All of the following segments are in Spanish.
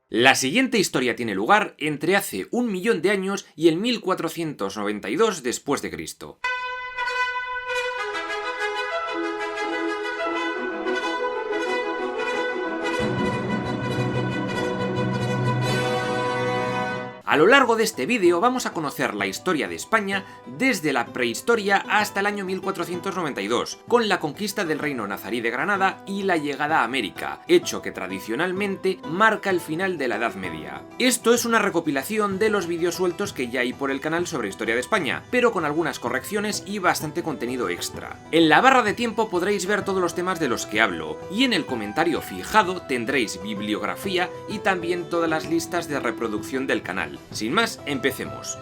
La siguiente historia tiene lugar entre hace 1 millón de años y el 1492 después de Cristo. A lo largo de este vídeo vamos a conocer la historia de España desde la prehistoria hasta el año 1492, con la conquista del reino nazarí de Granada y la llegada a América, hecho que tradicionalmente marca el final de la Edad Media. Esto es una recopilación de los vídeos sueltos que ya hay por el canal sobre historia de España, pero con algunas correcciones y bastante contenido extra. En la barra de tiempo podréis ver todos los temas de los que hablo, y en el comentario fijado tendréis bibliografía y también todas las listas de reproducción del canal. Sin más, empecemos.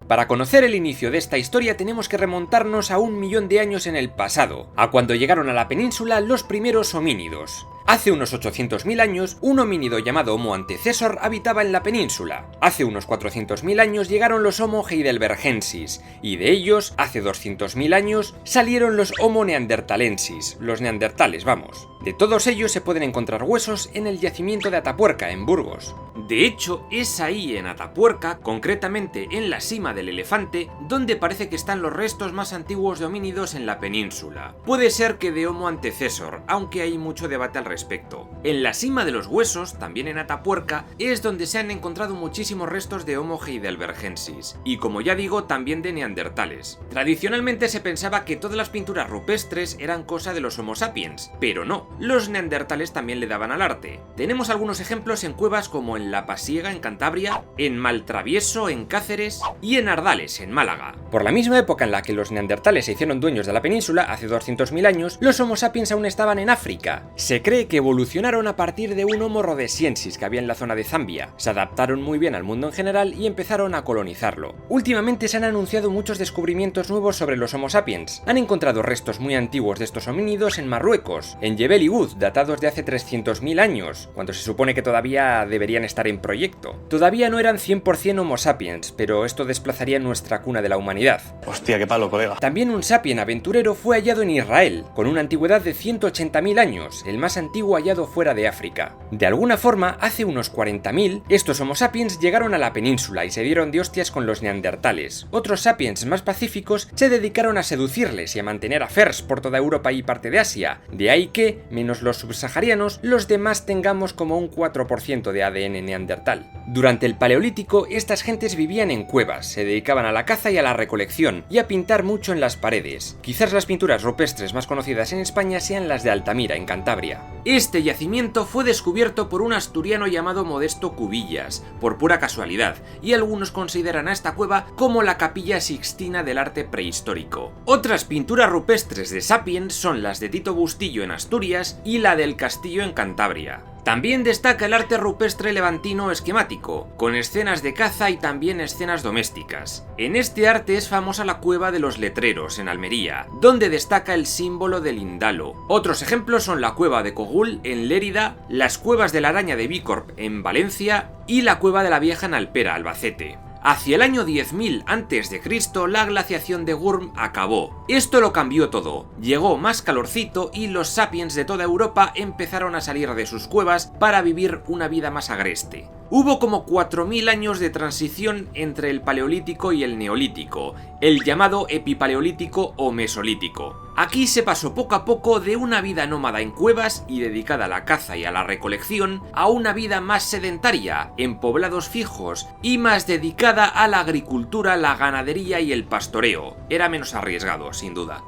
Para conocer el inicio de esta historia tenemos que remontarnos a 1 millón de años en el pasado, a cuando llegaron a la península los primeros homínidos. Hace unos 800.000 años, un homínido llamado Homo antecessor habitaba en la península. Hace unos 400.000 años llegaron los Homo heidelbergensis, y de ellos, hace 200.000 años, salieron los Homo neanderthalensis, los neandertales, vamos. De todos ellos se pueden encontrar huesos en el yacimiento de Atapuerca, en Burgos. De hecho, es ahí en Atapuerca, concretamente en la cima del Elefante, donde parece que están los restos más antiguos de homínidos en la península. Puede ser que de Homo antecessor, aunque hay mucho debate al respecto. En la cima de los huesos, también en Atapuerca, es donde se han encontrado muchísimos restos de Homo heidelbergensis, y como ya digo, también de neandertales. Tradicionalmente se pensaba que todas las pinturas rupestres eran cosa de los Homo sapiens, pero no, los neandertales también le daban al arte. Tenemos algunos ejemplos en cuevas como en La Pasiega, en Cantabria, en Maltravieso, en Cáceres, y en Ardales, en Málaga. Por la misma época en la que los neandertales se hicieron dueños de la península, hace 200.000 años, los Homo sapiens aún estaban en África. Se cree que evolucionaron a partir de un Homo rhodesiensis que había en la zona de Zambia. Se adaptaron muy bien al mundo en general y empezaron a colonizarlo. Últimamente se han anunciado muchos descubrimientos nuevos sobre los Homo sapiens. Han encontrado restos muy antiguos de estos homínidos en Marruecos, en Jebel Irhoud, datados de hace 300.000 años, cuando se supone que todavía deberían estar en proyecto. Todavía no eran 100% Homo sapiens, pero esto desplazaría nuestra cuna de la humanidad. Hostia, qué palo, colega. También un sapien aventurero fue hallado en Israel, con una antigüedad de 180.000 años, el más antiguo hallado fuera de África. De alguna forma, hace unos 40.000, estos Homo sapiens llegaron a la península y se dieron de hostias con los neandertales. Otros sapiens más pacíficos se dedicaron a seducirles y a mantener affairs por toda Europa y parte de Asia. De ahí que, menos los subsaharianos, los demás tengamos como un 4% de ADN neandertal. Durante el Paleolítico, estas gentes vivían en cuevas, se dedicaban a la caza y a la recolección, y a pintar mucho en las paredes. Quizás las pinturas rupestres más conocidas en España sean las de Altamira, en Cantabria. Este yacimiento fue descubierto por un asturiano llamado Modesto Cubillas, por pura casualidad, y algunos consideran a esta cueva como la Capilla Sixtina del arte prehistórico. Otras pinturas rupestres de sapiens son las de Tito Bustillo en Asturias y la del Castillo en Cantabria. También destaca el arte rupestre levantino esquemático, con escenas de caza y también escenas domésticas. En este arte es famosa la Cueva de los Letreros, en Almería, donde destaca el símbolo del indalo. Otros ejemplos son la Cueva de Cogul, en Lérida, las Cuevas de la Araña de Bicorp, en Valencia, y la Cueva de la Vieja en Alpera, Albacete. Hacia el año 10.000 a.C., la glaciación de Gurm acabó. Esto lo cambió todo. Llegó más calorcito y los sapiens de toda Europa empezaron a salir de sus cuevas para vivir una vida más agreste. Hubo como 4.000 años de transición entre el Paleolítico y el Neolítico, el llamado Epipaleolítico o Mesolítico. Aquí se pasó poco a poco de una vida nómada en cuevas y dedicada a la caza y a la recolección a una vida más sedentaria, en poblados fijos y más dedicada a la agricultura, la ganadería y el pastoreo. Era menos arriesgado, sin duda.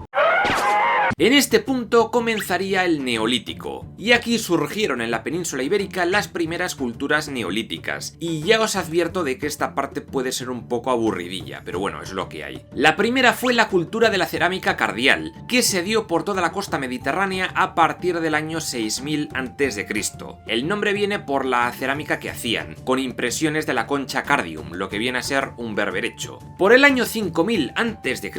En este punto comenzaría el Neolítico, y aquí surgieron en la península ibérica las primeras culturas neolíticas, y ya os advierto de que esta parte puede ser un poco aburridilla, pero bueno, es lo que hay. La primera fue la cultura de la cerámica cardial, que se dio por toda la costa mediterránea a partir del año 6000 a.C. El nombre viene por la cerámica que hacían, con impresiones de la concha cardium, lo que viene a ser un berberecho. Por el año 5000 a.C.,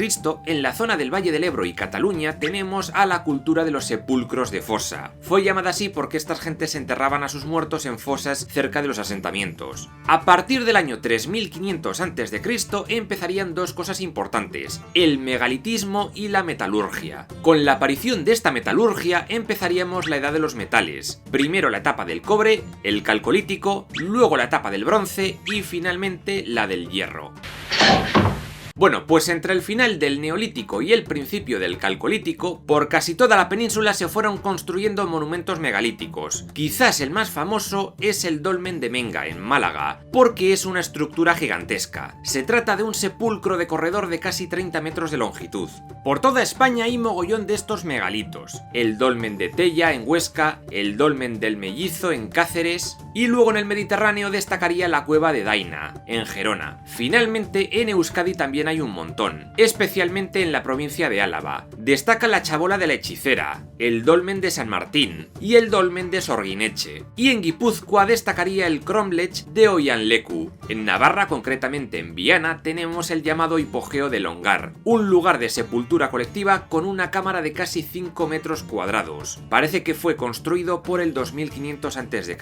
en la zona del Valle del Ebro y Cataluña tenemos tenemos a la cultura de los sepulcros de fosa. Fue llamada así porque estas gentes enterraban a sus muertos en fosas cerca de los asentamientos. A partir del año 3500 a.C. empezarían dos cosas importantes: el megalitismo y la metalurgia. Con la aparición de esta metalurgia empezaríamos la edad de los metales. Primero la etapa del cobre, el calcolítico, luego la etapa del bronce y finalmente la del hierro. Bueno, pues entre el final del Neolítico y el principio del Calcolítico, por casi toda la península se fueron construyendo monumentos megalíticos. Quizás el más famoso es el Dolmen de Menga, en Málaga, porque es una estructura gigantesca. Se trata de un sepulcro de corredor de casi 30 metros de longitud. Por toda España hay mogollón de estos megalitos. El Dolmen de Tella, en Huesca, el Dolmen del Mellizo, en Cáceres, y luego en el Mediterráneo destacaría la Cueva de Daina, en Gerona. Finalmente, en Euskadi también hay un montón, especialmente en la provincia de Álava. Destaca la Chabola de la Hechicera, el Dolmen de San Martín y el Dolmen de Sorguineche. Y en Guipúzcoa destacaría el Cromlech de Oianlecu. En Navarra, concretamente en Viana, tenemos el llamado Hipogeo del Ongar, un lugar de sepultura colectiva con una cámara de casi 5 metros cuadrados. Parece que fue construido por el 2500 a.C.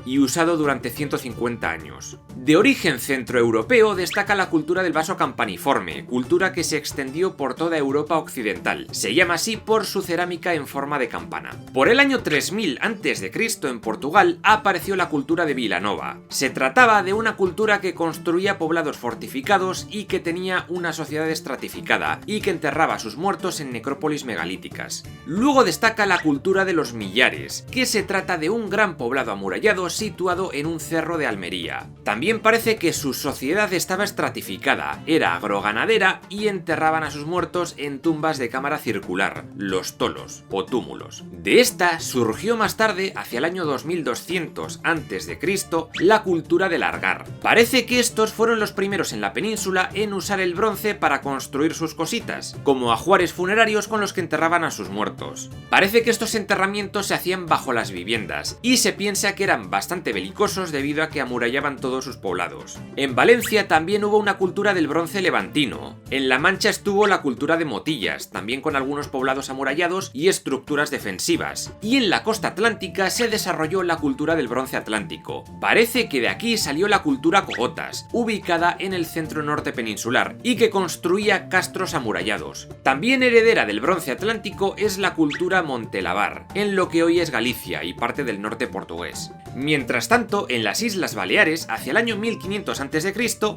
y usado durante 150 años. De origen centroeuropeo destaca la cultura del vaso campaniforme, cultura que se extendió por toda Europa occidental. Se llama así por su cerámica en forma de campana. Por el año 3000 a.C. en Portugal apareció la cultura de Vilanova. Se trataba de una cultura que construía poblados fortificados y que tenía una sociedad estratificada y que enterraba a sus muertos en necrópolis megalíticas. Luego destaca la cultura de los Millares, que se trata de un gran poblado amurallado situado en un cerro de Almería. También parece que su sociedad estaba estratificada, era agroganadera y enterraban a sus muertos en tumbas de cámara circular, los tolos o túmulos. De esta surgió más tarde, hacia el año 2200 a.C., la cultura del Argar. Parece que estos fueron los primeros en la península en usar el bronce para construir sus cositas, como ajuares funerarios con los que enterraban a sus muertos. Parece que estos enterramientos se hacían bajo las viviendas y se piensa que eran bastante belicosos debido a que amurallaban todos sus poblados. En Valencia también hubo una cultura del bronce levantino. En La Mancha estuvo la cultura de Motillas, también con algunos poblados amurallados y estructuras defensivas. Y en la costa atlántica se desarrolló la cultura del bronce atlántico. Parece que de aquí salió la cultura cogotas, ubicada en el centro norte peninsular, y que construía castros amurallados. También heredera del bronce atlántico es la cultura montelavar, en lo que hoy es Galicia y parte del norte portugués. Mientras tanto, en las Islas Baleares, hacia el año 1500 a.C.,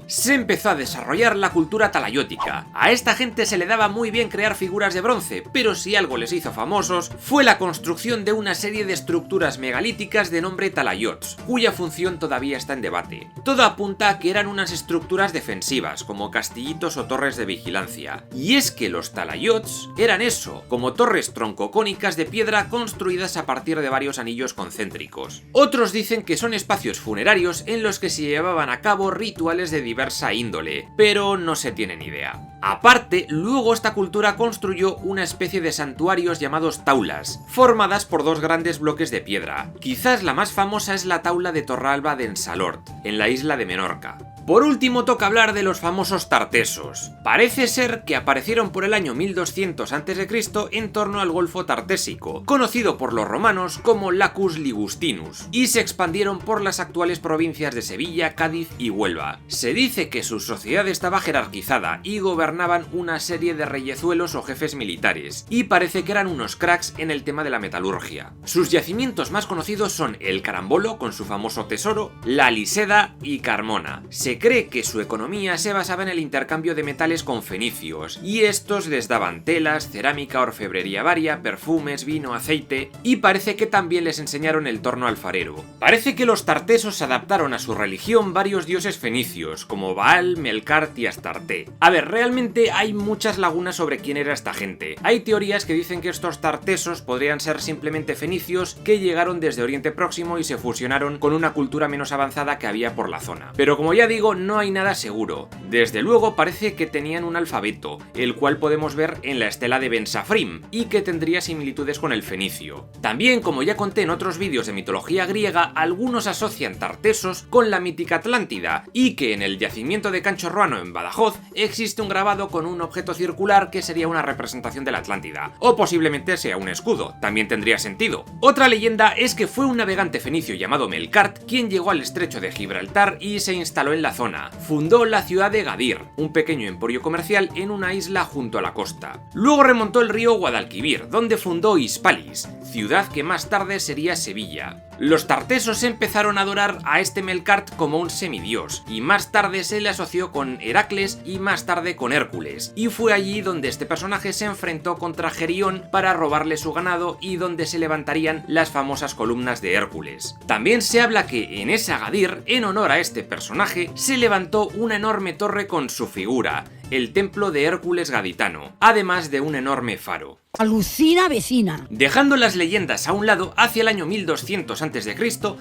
se empezó a desarrollar la cultura talayótica. A esta gente se le daba muy bien crear figuras de bronce, pero si algo les hizo famosos fue la construcción de una serie de estructuras megalíticas de nombre talayots, cuya función todavía está en debate. Todo apunta a que eran unas estructuras defensivas, como castillitos o torres de vigilancia. Y es que los talayots eran eso, como torres troncocónicas de piedra construidas a partir de varios anillos concéntricos. Otros dicen que son espacios funerarios en los que se llevaban a cabo rituales de diversa índole, pero no se tiene ni idea. Aparte, luego esta cultura construyó una especie de santuarios llamados taulas, formadas por dos grandes bloques de piedra. Quizás la más famosa es la taula de Torralba de Ensalort, en la isla de Menorca. Por último, toca hablar de los famosos tartesos. Parece ser que aparecieron por el año 1200 a.C. en torno al Golfo Tartésico, conocido por los romanos como Lacus Ligustinus, y se expandieron por las actuales provincias de Sevilla, Cádiz y Huelva. Se dice que su sociedad estaba jerarquizada y gobernaban una serie de reyezuelos o jefes militares, y parece que eran unos cracks en el tema de la metalurgia. Sus yacimientos más conocidos son el Carambolo, con su famoso tesoro, la Liseda y Carmona. Se cree que su economía se basaba en el intercambio de metales con fenicios, y estos les daban telas, cerámica, orfebrería varia, perfumes, vino, aceite, y parece que también les enseñaron el torno alfarero. Parece que los tartesos adaptaron a su religión varios dioses fenicios, como Baal, Melkart y Astarte. A ver, realmente hay muchas lagunas sobre quién era esta gente. Hay teorías que dicen que estos tartesos podrían ser simplemente fenicios que llegaron desde Oriente Próximo y se fusionaron con una cultura menos avanzada que había por la zona. Pero como ya digo, digo, no hay nada seguro. Desde luego parece que tenían un alfabeto, el cual podemos ver en la estela de Ben Safrim, y que tendría similitudes con el fenicio. También, como ya conté en otros vídeos de mitología griega, algunos asocian Tartesos con la mítica Atlántida, y que en el yacimiento de Canchorroano en Badajoz existe un grabado con un objeto circular que sería una representación de la Atlántida, o posiblemente sea un escudo, también tendría sentido. Otra leyenda es que fue un navegante fenicio llamado Melkart quien llegó al estrecho de Gibraltar y se instaló en la zona. Fundó la ciudad de Gadir, un pequeño emporio comercial en una isla junto a la costa. Luego remontó el río Guadalquivir, donde fundó Hispalis, ciudad que más tarde sería Sevilla. Los tartesos empezaron a adorar a este Melkart como un semidios, y más tarde se le asoció con Heracles y más tarde con Hércules, y fue allí donde este personaje se enfrentó contra Gerión para robarle su ganado y donde se levantarían las famosas columnas de Hércules. También se habla que en ese Agadir, en honor a este personaje, se levantó una enorme torre con su figura, el templo de Hércules gaditano, además de un enorme faro. Alucina vecina. Dejando las leyendas a un lado, hacia el año 1200 a.C.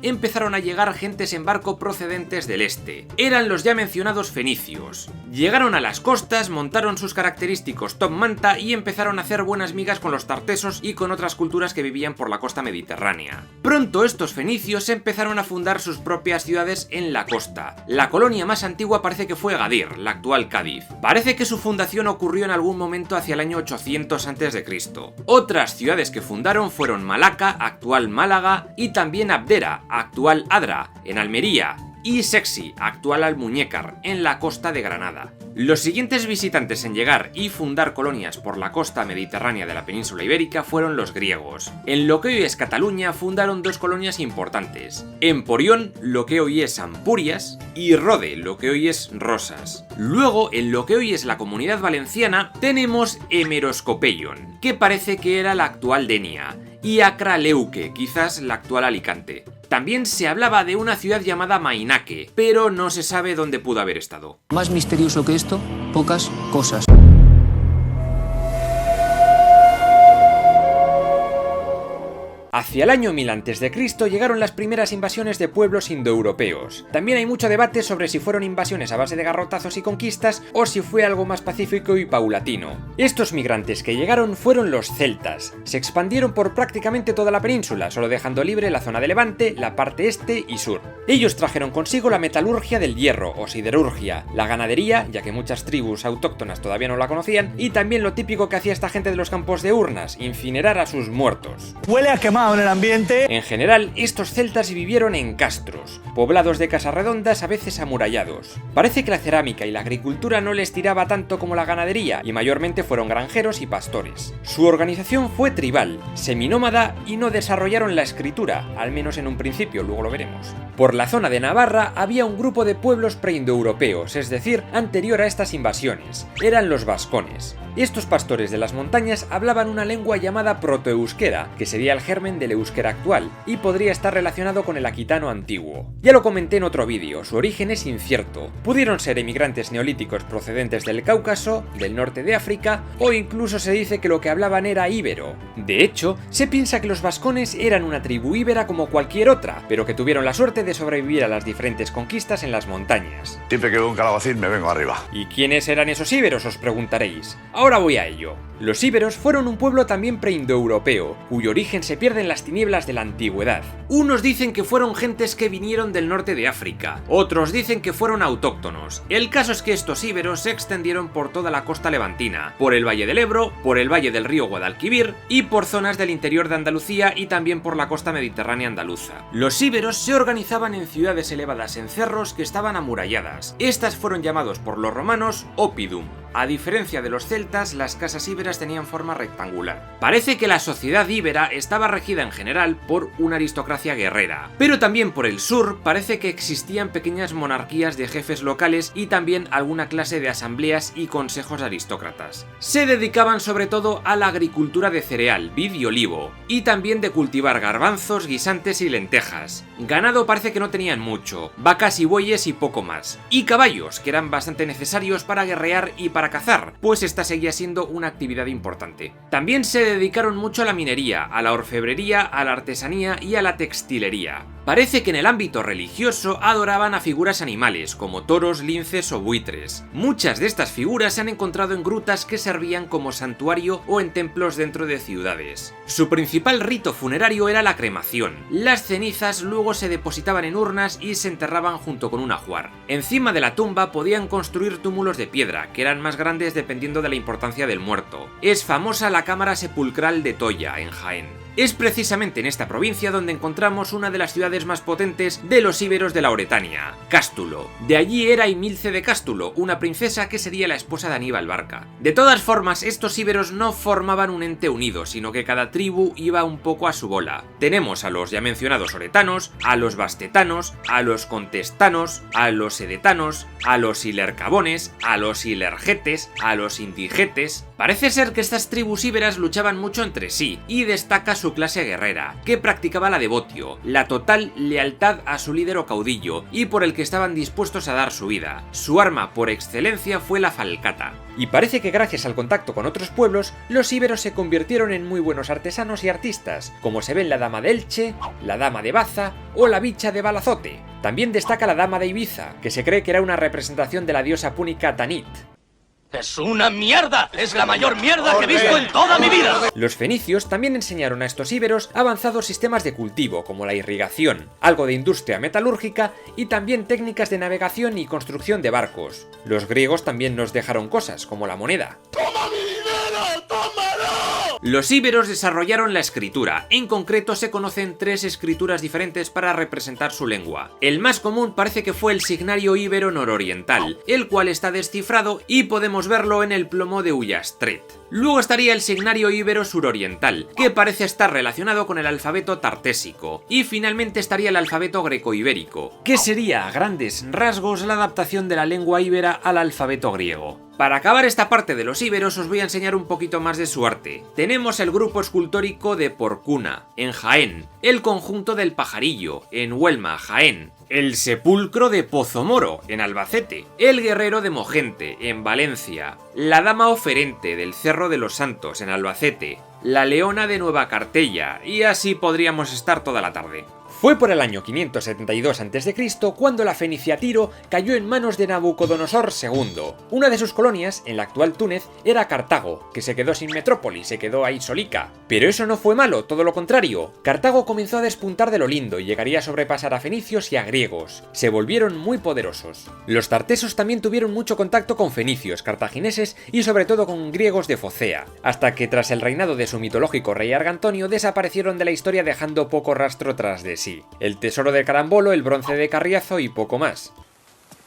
empezaron a llegar gentes en barco procedentes del este. Eran los ya mencionados fenicios. Llegaron a las costas, montaron sus característicos top manta y empezaron a hacer buenas migas con los tartesos y con otras culturas que vivían por la costa mediterránea. Pronto estos fenicios empezaron a fundar sus propias ciudades en la costa. La colonia más antigua parece que fue Gadir, la actual Cádiz. Parece que su fundación ocurrió en algún momento hacia el año 800 a.C. Otras ciudades que fundaron fueron Malaca, actual Málaga, y también Abdera, actual Adra, en Almería, y Sexi, actual Almuñécar, en la costa de Granada. Los siguientes visitantes en llegar y fundar colonias por la costa mediterránea de la península ibérica fueron los griegos. En lo que hoy es Cataluña fundaron dos colonias importantes: Emporión, lo que hoy es Ampurias, y Rode, lo que hoy es Rosas. Luego, en lo que hoy es la Comunidad Valenciana, tenemos Hemeroscopeion, que parece que era la actual Denia, y Acraleuque, quizás la actual Alicante. También se hablaba de una ciudad llamada Mainake, pero no se sabe dónde pudo haber estado. Más misterioso que esto, pocas cosas. Hacia el año 1000 a.C. llegaron las primeras invasiones de pueblos indoeuropeos. También hay mucho debate sobre si fueron invasiones a base de garrotazos y conquistas o si fue algo más pacífico y paulatino. Estos migrantes que llegaron fueron los celtas. Se expandieron por prácticamente toda la península, solo dejando libre la zona de Levante, la parte este y sur. Ellos trajeron consigo la metalurgia del hierro o siderurgia, la ganadería, ya que muchas tribus autóctonas todavía no la conocían, y también lo típico que hacía esta gente de los campos de urnas, incinerar a sus muertos. Huele a quemado en el ambiente. En general, estos celtas vivieron en castros, poblados de casas redondas a veces amurallados. Parece que la cerámica y la agricultura no les tiraba tanto como la ganadería, y mayormente fueron granjeros y pastores. Su organización fue tribal, seminómada, y no desarrollaron la escritura, al menos en un principio, luego lo veremos. Por la zona de Navarra había un grupo de pueblos preindoeuropeos, es decir, anterior a estas invasiones. Eran los vascones. Estos pastores de las montañas hablaban una lengua llamada protoeuskera, que sería el germen del euskera actual, y podría estar relacionado con el aquitano antiguo. Ya lo comenté en otro vídeo, su origen es incierto. Pudieron ser emigrantes neolíticos procedentes del Cáucaso, del norte de África, o incluso se dice que lo que hablaban era íbero. De hecho, se piensa que los vascones eran una tribu íbera como cualquier otra, pero que tuvieron la suerte de sobrevivir a las diferentes conquistas en las montañas. Siempre que veo un calabacín me vengo arriba. ¿Y quiénes eran esos íberos?, os preguntaréis. Ahora voy a ello. Los íberos fueron un pueblo también preindoeuropeo, cuyo origen se pierde en las tinieblas de la antigüedad. Unos dicen que fueron gentes que vinieron del norte de África, otros dicen que fueron autóctonos. El caso es que estos íberos se extendieron por toda la costa levantina, por el valle del Ebro, por el valle del río Guadalquivir y por zonas del interior de Andalucía y también por la costa mediterránea andaluza. Los íberos se organizaban en ciudades elevadas en cerros que estaban amuralladas. Estas fueron llamados por los romanos oppidum. A diferencia de los celtas, las casas íberas tenían forma rectangular. Parece que la sociedad íbera estaba regida en general por una aristocracia guerrera, pero también por el sur parece que existían pequeñas monarquías de jefes locales y también alguna clase de asambleas y consejos aristócratas. Se dedicaban sobre todo a la agricultura de cereal, vid y olivo, y también de cultivar garbanzos, guisantes y lentejas. Ganado parece que no tenían mucho, vacas y bueyes y poco más, y caballos, que eran bastante necesarios para guerrear y para cazar, pues esta seguía siendo una actividad importante. También se dedicaron mucho a la minería, a la orfebrería, a la artesanía y a la textilería. Parece que en el ámbito religioso adoraban a figuras animales como toros, linces o buitres. Muchas de estas figuras se han encontrado en grutas que servían como santuario o en templos dentro de ciudades. Su principal rito funerario era la cremación. Las cenizas luego se depositaban en urnas y se enterraban junto con un ajuar. Encima de la tumba podían construir túmulos de piedra, que eran más grandes dependiendo de la importancia del muerto. Es famosa la cámara sepulcral de Toya, en Jaén. Es precisamente en esta provincia donde encontramos una de las ciudades más potentes de los íberos de la Oretania, Cástulo. De allí era Emilce de Cástulo, una princesa que sería la esposa de Aníbal Barca. De todas formas, estos íberos no formaban un ente unido, sino que cada tribu iba un poco a su bola. Tenemos a los ya mencionados oretanos, a los bastetanos, a los contestanos, a los edetanos, a los ilercabones, a los ilergetes, a los indigetes. Parece ser que estas tribus íberas luchaban mucho entre sí, y destaca su clase guerrera, que practicaba la devotio, la total lealtad a su líder o caudillo, y por el que estaban dispuestos a dar su vida. Su arma por excelencia fue la falcata. Y parece que gracias al contacto con otros pueblos, los íberos se convirtieron en muy buenos artesanos y artistas, como se ve en la dama de Elche, la dama de Baza o la bicha de Balazote. También destaca la dama de Ibiza, que se cree que era una representación de la diosa púnica Tanit. ¡Es una mierda! ¡Es la mayor mierda que he visto en toda mi vida! Los fenicios también enseñaron a estos íberos avanzados sistemas de cultivo, como la irrigación, algo de industria metalúrgica y también técnicas de navegación y construcción de barcos. Los griegos también nos dejaron cosas, como la moneda. ¡Toma mi dinero! ¡Tómalo! Los íberos desarrollaron la escritura. En concreto se conocen 3 escrituras diferentes para representar su lengua. El más común parece que fue el signario íbero nororiental, el cual está descifrado y podemos verlo en el plomo de Ullastret. Luego estaría el signario íbero suroriental, que parece estar relacionado con el alfabeto tartésico. Y finalmente estaría el alfabeto greco-ibérico, que sería a grandes rasgos la adaptación de la lengua íbera al alfabeto griego. Para acabar esta parte de los íberos os voy a enseñar un poquito más de su arte. Tenemos el grupo escultórico de Porcuna, en Jaén, el conjunto del Pajarillo, en Huelma, Jaén, el sepulcro de Pozomoro, en Albacete, el guerrero de Mogente, en Valencia, la dama oferente del Cerro de los Santos, en Albacete, la leona de Nueva Cartella, y así podríamos estar toda la tarde. Fue por el año 572 a.C. cuando la Fenicia Tiro cayó en manos de Nabucodonosor II. Una de sus colonias, en la actual Túnez, era Cartago, que se quedó sin metrópoli, se quedó ahí solica. Pero eso no fue malo, todo lo contrario. Cartago comenzó a despuntar de lo lindo y llegaría a sobrepasar a fenicios y a griegos. Se volvieron muy poderosos. Los tartesos también tuvieron mucho contacto con fenicios, cartagineses y sobre todo con griegos de Focea, hasta que tras el reinado de su mitológico rey Argantonio desaparecieron de la historia dejando poco rastro tras de sí. El tesoro de Carambolo, el bronce de Carriazo y poco más.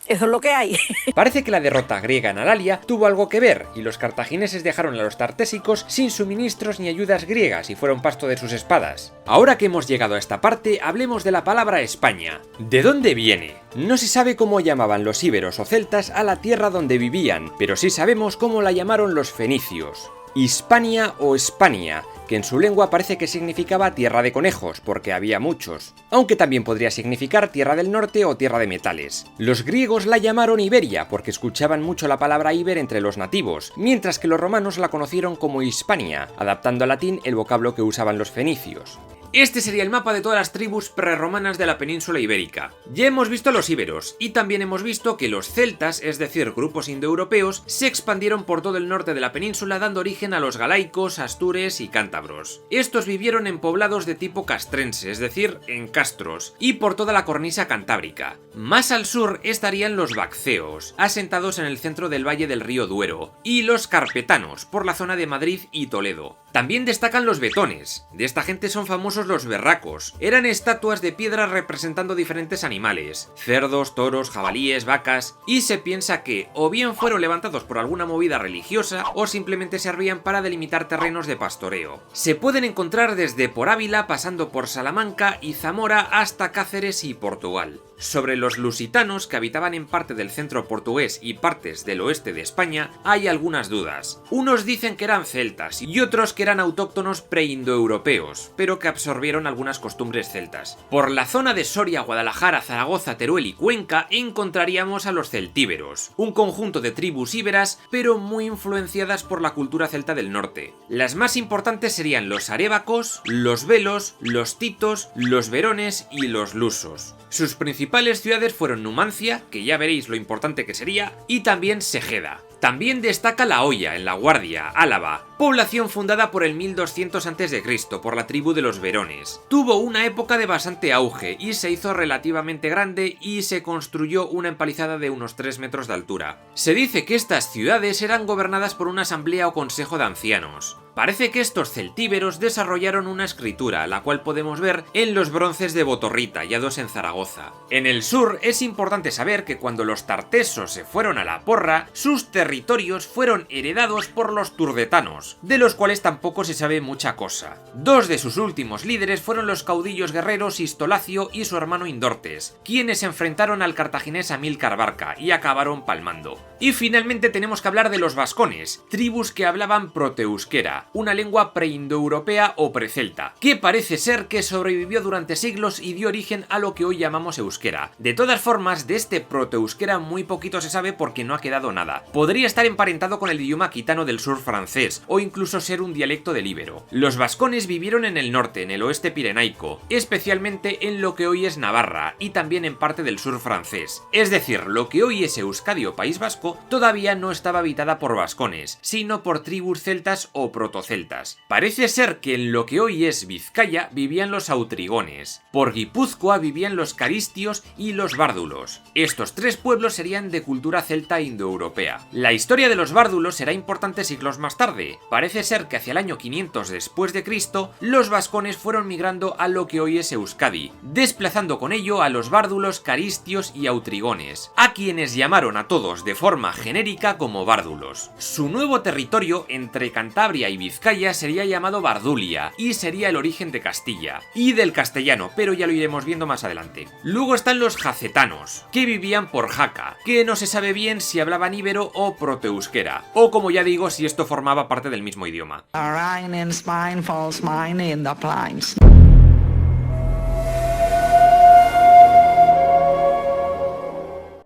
Eso es lo que hay. Parece que la derrota griega en Alalia tuvo algo que ver, y los cartagineses dejaron a los tartésicos sin suministros ni ayudas griegas y fueron pasto de sus espadas. Ahora que hemos llegado a esta parte, hablemos de la palabra España. ¿De dónde viene? No se sabe cómo llamaban los íberos o celtas a la tierra donde vivían, pero sí sabemos cómo la llamaron los fenicios. Hispania o Espania, que en su lengua parece que significaba tierra de conejos, porque había muchos, aunque también podría significar tierra del norte o tierra de metales. Los griegos la llamaron Iberia, porque escuchaban mucho la palabra Iber entre los nativos, mientras que los romanos la conocieron como Hispania, adaptando al latín el vocablo que usaban los fenicios. Este sería el mapa de todas las tribus prerromanas de la península ibérica. Ya hemos visto los íberos, y también hemos visto que los celtas, es decir, grupos indoeuropeos, se expandieron por todo el norte de la península dando origen a los galaicos, astures y cántabros. Estos vivieron en poblados de tipo castrense, es decir, en castros, y por toda la cornisa cantábrica. Más al sur estarían los vacceos, asentados en el centro del valle del río Duero, y los carpetanos, por la zona de Madrid y Toledo. También destacan los betones. De esta gente son famosos los berracos. Eran estatuas de piedra representando diferentes animales, cerdos, toros, jabalíes, vacas, y se piensa que o bien fueron levantados por alguna movida religiosa o simplemente servían para delimitar terrenos de pastoreo. Se pueden encontrar desde por Ávila pasando por Salamanca y Zamora hasta Cáceres y Portugal. Sobre los lusitanos, que habitaban en parte del centro portugués y partes del oeste de España, hay algunas dudas. Unos dicen que eran celtas y otros que eran autóctonos preindoeuropeos, pero que absorbieron algunas costumbres celtas. Por la zona de Soria, Guadalajara, Zaragoza, Teruel y Cuenca encontraríamos a los celtíberos, un conjunto de tribus íberas, pero muy influenciadas por la cultura celta del norte. Las más importantes serían los arébacos, los velos, los titos, los verones y los lusos. Sus principales ciudades fueron Numancia, que ya veréis lo importante que sería, y también Segeda. También destaca La Hoya, en La Guardia, Álava, población fundada por el 1200 a.C. por la tribu de los Verones. Tuvo una época de bastante auge y se hizo relativamente grande y se construyó una empalizada de unos 3 metros de altura. Se dice que estas ciudades eran gobernadas por una asamblea o consejo de ancianos. Parece que estos celtíberos desarrollaron una escritura, la cual podemos ver en los bronces de Botorrita, hallados en Zaragoza. En el sur es importante saber que cuando los tartesos se fueron a la porra, sus territorios fueron heredados por los turdetanos, de los cuales tampoco se sabe mucha cosa. Dos de sus últimos líderes fueron los caudillos guerreros Istolacio y su hermano Indortes, quienes se enfrentaron al cartaginés Amílcar Barca y acabaron palmando. Y finalmente tenemos que hablar de los vascones, tribus que hablaban proteusquera, una lengua preindoeuropea o precelta, que parece ser que sobrevivió durante siglos y dio origen a lo que hoy llamamos euskera. De todas formas, de este proteusquera muy poquito se sabe porque no ha quedado nada. Podría estar emparentado con el idioma aquitano del sur francés, o incluso ser un dialecto del íbero. Los vascones vivieron en el norte, en el oeste pirenaico, especialmente en lo que hoy es Navarra, y también en parte del sur francés. Es decir, lo que hoy es Euskadi o País Vasco todavía no estaba habitada por vascones, sino por tribus celtas o protoceltas. Parece ser que en lo que hoy es Vizcaya vivían los autrigones. Por Guipúzcoa vivían los caristios y los bárdulos. Estos tres pueblos serían de cultura celta indoeuropea. La historia de los bárdulos será importante siglos más tarde. Parece ser que hacia el año 500 después de Cristo, los vascones fueron migrando a lo que hoy es Euskadi, desplazando con ello a los bárdulos, caristios y autrigones, a quienes llamaron a todos de forma genérica como bárdulos. Su nuevo territorio entre Cantabria y Vizcaya sería llamado Bardulia y sería el origen de Castilla y del castellano, pero ya lo iremos viendo más adelante. Luego están los jacetanos, que vivían por Jaca, que no se sabe bien si hablaban íbero o proteusquera, o como ya digo, si esto formaba parte del mismo idioma.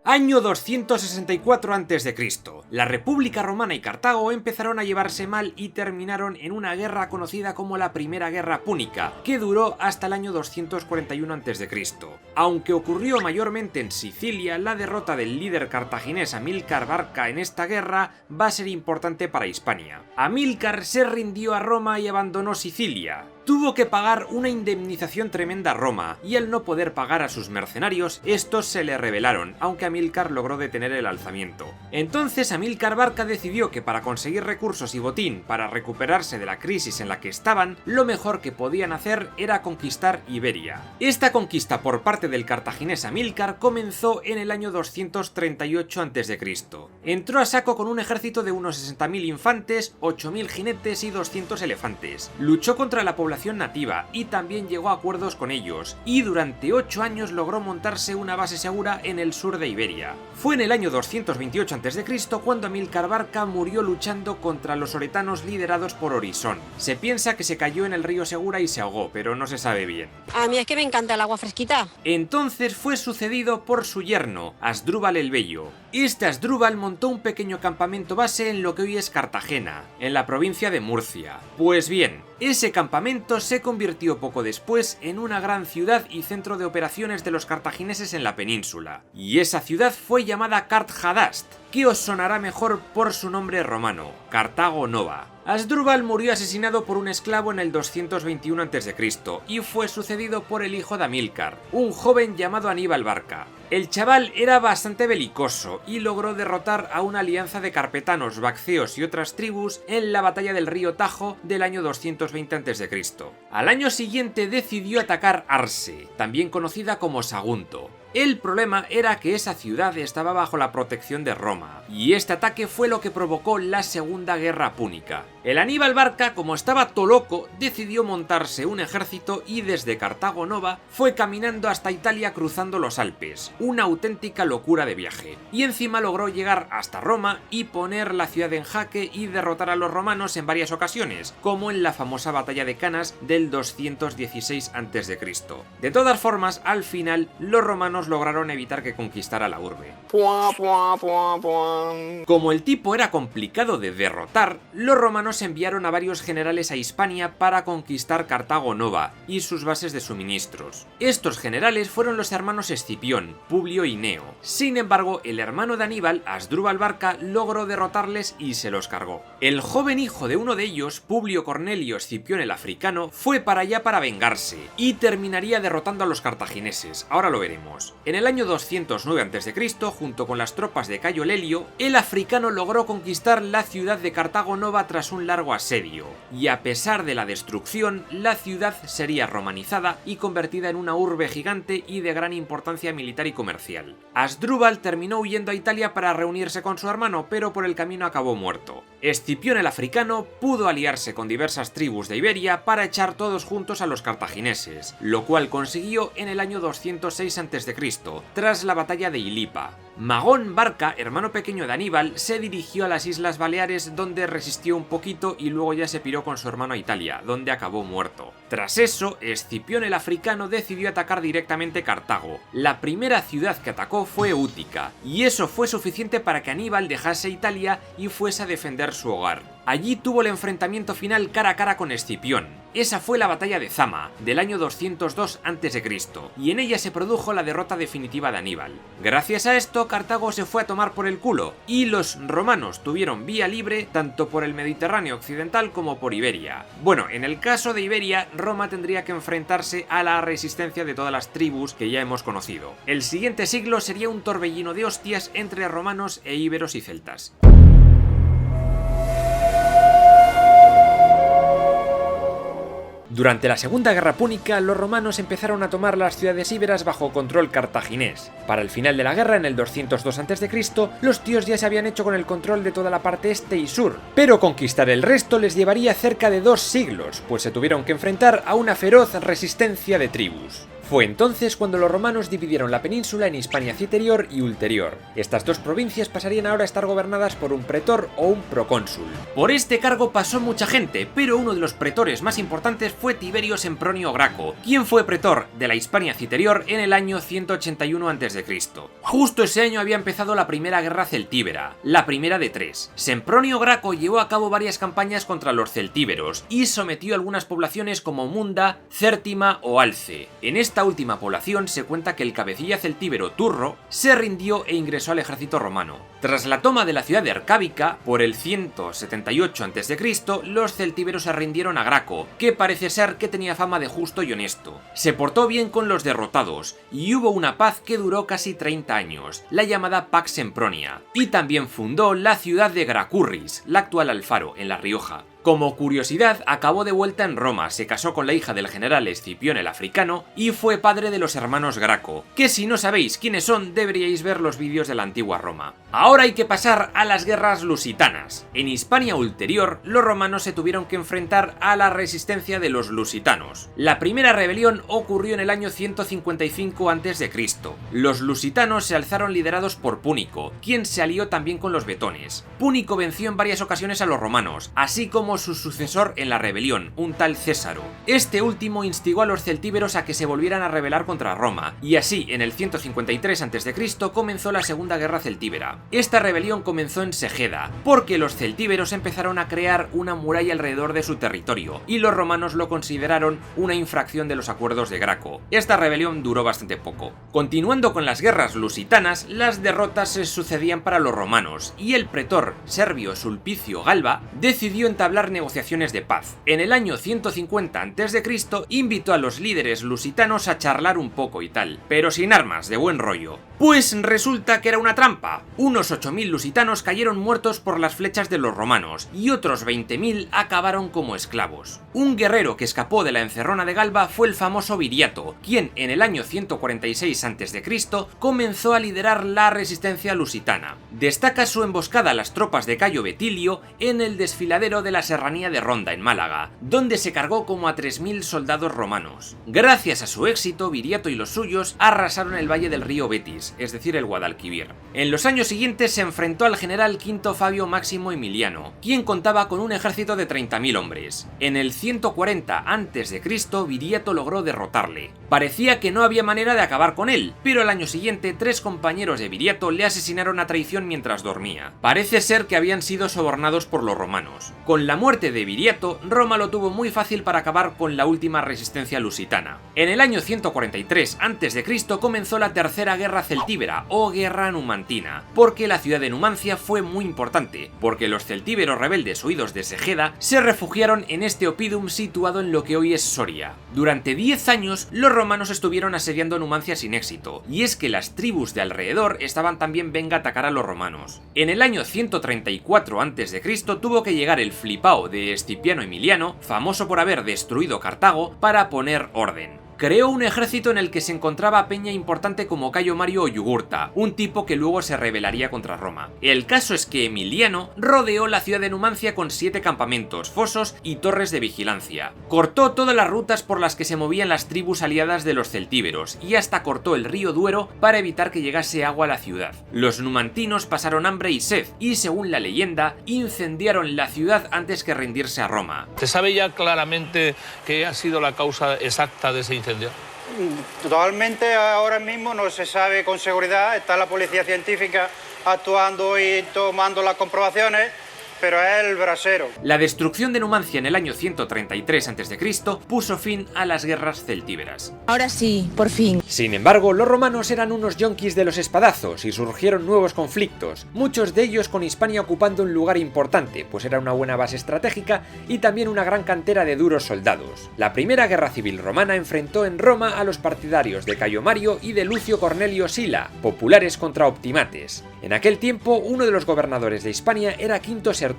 Año 264 a.C. La República Romana y Cartago empezaron a llevarse mal y terminaron en una guerra conocida como la Primera Guerra Púnica, que duró hasta el año 241 a.C. Aunque ocurrió mayormente en Sicilia, la derrota del líder cartaginés Amílcar Barca en esta guerra va a ser importante para Hispania. Amílcar se rindió a Roma y abandonó Sicilia. Tuvo que pagar una indemnización tremenda a Roma, y al no poder pagar a sus mercenarios, estos se le rebelaron, aunque Amílcar logró detener el alzamiento. Entonces Amílcar Barca decidió que para conseguir recursos y botín para recuperarse de la crisis en la que estaban, lo mejor que podían hacer era conquistar Iberia. Esta conquista por parte del cartaginés Amílcar comenzó en el año 238 a.C. Entró a saco con un ejército de unos 60.000 infantes, 8.000 jinetes y 200 elefantes. Luchó contra la población nativa y también llegó a acuerdos con ellos, y durante 8 años logró montarse una base segura en el sur de Iberia. Fue en el año 228 a.C. cuando Amílcar Barca murió luchando contra los oretanos liderados por Orisón. Se piensa que se cayó en el río Segura y se ahogó, pero no se sabe bien. A mí es que me encanta el agua fresquita. Entonces fue sucedido por su yerno, Asdrúbal el Bello. Este Asdrúbal montó un pequeño campamento base en lo que hoy es Cartagena, en la provincia de Murcia. Pues bien, ese campamento se convirtió poco después en una gran ciudad y centro de operaciones de los cartagineses en la península. Y esa ciudad fue llamada Cart-Hadast, que os sonará mejor por su nombre romano, Cartago Nova. Asdrúbal murió asesinado por un esclavo en el 221 a.C. y fue sucedido por el hijo de Amílcar, un joven llamado Aníbal Barca. El chaval era bastante belicoso y logró derrotar a una alianza de carpetanos, vacceos y otras tribus en la batalla del río Tajo del año 220 a.C. Al año siguiente decidió atacar Arse, también conocida como Sagunto. El problema era que esa ciudad estaba bajo la protección de Roma, y este ataque fue lo que provocó la Segunda Guerra Púnica. El Aníbal Barca, como estaba todo loco, decidió montarse un ejército y desde Cartago Nova fue caminando hasta Italia cruzando los Alpes, una auténtica locura de viaje, y encima logró llegar hasta Roma y poner la ciudad en jaque y derrotar a los romanos en varias ocasiones, como en la famosa batalla de Canas del 216 a.C. De todas formas, al final, los romanos lograron evitar que conquistara la urbe. Como el tipo era complicado de derrotar, los romanos enviaron a varios generales a Hispania para conquistar Cartago Nova y sus bases de suministros. Estos generales fueron los hermanos Escipión, Publio y Neo. Sin embargo, el hermano de Aníbal, Asdrúbal Barca, logró derrotarles y se los cargó. El joven hijo de uno de ellos, Publio Cornelio Escipión el Africano, fue para allá para vengarse y terminaría derrotando a los cartagineses. Ahora lo veremos. En el año 209 a.C., junto con las tropas de Cayo Lelio, el africano logró conquistar la ciudad de Cartago Nova tras un largo asedio, y a pesar de la destrucción, la ciudad sería romanizada y convertida en una urbe gigante y de gran importancia militar y comercial. Asdrúbal terminó huyendo a Italia para reunirse con su hermano, pero por el camino acabó muerto. Escipión el Africano pudo aliarse con diversas tribus de Iberia para echar todos juntos a los cartagineses, lo cual consiguió en el año 206 a.C., tras la batalla de Ilipa. Magón Barca, hermano pequeño de Aníbal, se dirigió a las Islas Baleares, donde resistió un poquito y luego ya se piró con su hermano a Italia, donde acabó muerto. Tras eso, Escipión el Africano decidió atacar directamente Cartago. La primera ciudad que atacó fue Útica, y eso fue suficiente para que Aníbal dejase Italia y fuese a defender su hogar. Allí tuvo el enfrentamiento final cara a cara con Escipión. Esa fue la batalla de Zama, del año 202 a.C., y en ella se produjo la derrota definitiva de Aníbal. Gracias a esto, Cartago se fue a tomar por el culo, y los romanos tuvieron vía libre tanto por el Mediterráneo occidental como por Iberia. Bueno, en el caso de Iberia, Roma tendría que enfrentarse a la resistencia de todas las tribus que ya hemos conocido. El siguiente siglo sería un torbellino de hostias entre romanos e íberos y celtas. Durante la Segunda Guerra Púnica, los romanos empezaron a tomar las ciudades íberas bajo control cartaginés. Para el final de la guerra, en el 202 a.C., los tíos ya se habían hecho con el control de toda la parte este y sur, pero conquistar el resto les llevaría cerca de 2 siglos, pues se tuvieron que enfrentar a una feroz resistencia de tribus. Fue entonces cuando los romanos dividieron la península en Hispania Citerior y Ulterior. Estas dos provincias pasarían ahora a estar gobernadas por un pretor o un procónsul. Por este cargo pasó mucha gente, pero uno de los pretores más importantes fue Tiberio Sempronio Graco, quien fue pretor de la Hispania Citerior en el año 181 a.C. Justo ese año había empezado la primera guerra celtíbera, la primera de 3. Sempronio Graco llevó a cabo varias campañas contra los celtíberos y sometió algunas poblaciones como Munda, Cértima o Alce. En esta última población se cuenta que el cabecilla celtíbero Turro se rindió e ingresó al ejército romano. Tras la toma de la ciudad de Arcábica, por el 178 a.C., los celtíberos se rindieron a Graco, que parece ser que tenía fama de justo y honesto. Se portó bien con los derrotados, y hubo una paz que duró casi 30 años, la llamada Pax Sempronia, y también fundó la ciudad de Gracurris, la actual Alfaro, en La Rioja. Como curiosidad, acabó de vuelta en Roma, se casó con la hija del general Escipión el Africano y fue padre de los hermanos Graco, que si no sabéis quiénes son, deberíais ver los vídeos de la antigua Roma. Ahora hay que pasar a las guerras lusitanas. En Hispania Ulterior, los romanos se tuvieron que enfrentar a la resistencia de los lusitanos. La primera rebelión ocurrió en el año 155 a.C. Los lusitanos se alzaron liderados por Púnico, quien se alió también con los betones. Púnico venció en varias ocasiones a los romanos, así como su sucesor en la rebelión, un tal Césaro. Este último instigó a los celtíberos a que se volvieran a rebelar contra Roma, y así en el 153 a.C. comenzó la Segunda Guerra Celtíbera. Esta rebelión comenzó en Segeda, porque los celtíberos empezaron a crear una muralla alrededor de su territorio, y los romanos lo consideraron una infracción de los acuerdos de Graco. Esta rebelión duró bastante poco. Continuando con las guerras lusitanas, las derrotas se sucedían para los romanos, y el pretor Servio Sulpicio Galba decidió entablar entablar negociaciones de paz. En el año 150 a.C. invitó a los líderes lusitanos a charlar un poco y tal, pero sin armas, de buen rollo. Pues resulta que era una trampa. Unos 8.000 lusitanos cayeron muertos por las flechas de los romanos y otros 20.000 acabaron como esclavos. Un guerrero que escapó de la encerrona de Galba fue el famoso Viriato, quien en el año 146 a.C. comenzó a liderar la resistencia lusitana. Destaca su emboscada a las tropas de Cayo Betilio en el desfiladero de la serranía de Ronda, en Málaga, donde se cargó como a 3.000 soldados romanos. Gracias a su éxito, Viriato y los suyos arrasaron el valle del río Betis, es decir, el Guadalquivir. En los años siguientes se enfrentó al general Quinto Fabio Máximo Emiliano, quien contaba con un ejército de 30.000 hombres. En el 140 a.C., Viriato logró derrotarle. Parecía que no había manera de acabar con él, pero al año siguiente 3 compañeros de Viriato le asesinaron a traición mientras dormía. Parece ser que habían sido sobornados por los romanos. Con la muerte de Viriato, Roma lo tuvo muy fácil para acabar con la última resistencia lusitana. En el año 143 a.C. comenzó la Tercera Guerra Celtíbera o Guerra Numantina, porque la ciudad de Numancia fue muy importante, porque los celtíberos rebeldes huidos de Segeda se refugiaron en este oppidum situado en lo que hoy es Soria. Durante 10 años los romanos estuvieron asediando Numancia sin éxito, y es que las tribus de alrededor estaban también venga a atacar a los romanos. En el año 134 a.C. tuvo que llegar el Flipao de Escipiano Emiliano, famoso por haber destruido Cartago, para poner orden. Creó un ejército en el que se encontraba peña importante como Cayo Mario o Yugurta, un tipo que luego se rebelaría contra Roma. El caso es que Emiliano rodeó la ciudad de Numancia con 7 campamentos, fosos y torres de vigilancia. Cortó todas las rutas por las que se movían las tribus aliadas de los celtíberos y hasta cortó el río Duero para evitar que llegase agua a la ciudad. Los numantinos pasaron hambre y sed y, según la leyenda, incendiaron la ciudad antes que rendirse a Roma. ¿Se sabe ya claramente qué ha sido la causa exacta de ese incendio? Totalmente, ahora mismo no se sabe con seguridad, está la policía científica actuando y tomando las comprobaciones, pero es el brasero. La destrucción de Numancia en el año 133 a.C. puso fin a las guerras celtíberas. Ahora sí, por fin. Sin embargo, los romanos eran unos yonkis de los espadazos y surgieron nuevos conflictos, muchos de ellos con Hispania ocupando un lugar importante, pues era una buena base estratégica y también una gran cantera de duros soldados. La primera guerra civil romana enfrentó en Roma a los partidarios de Cayo Mario y de Lucio Cornelio Sila, populares contra Optimates. En aquel tiempo, uno de los gobernadores de Hispania era Quinto Sertorio,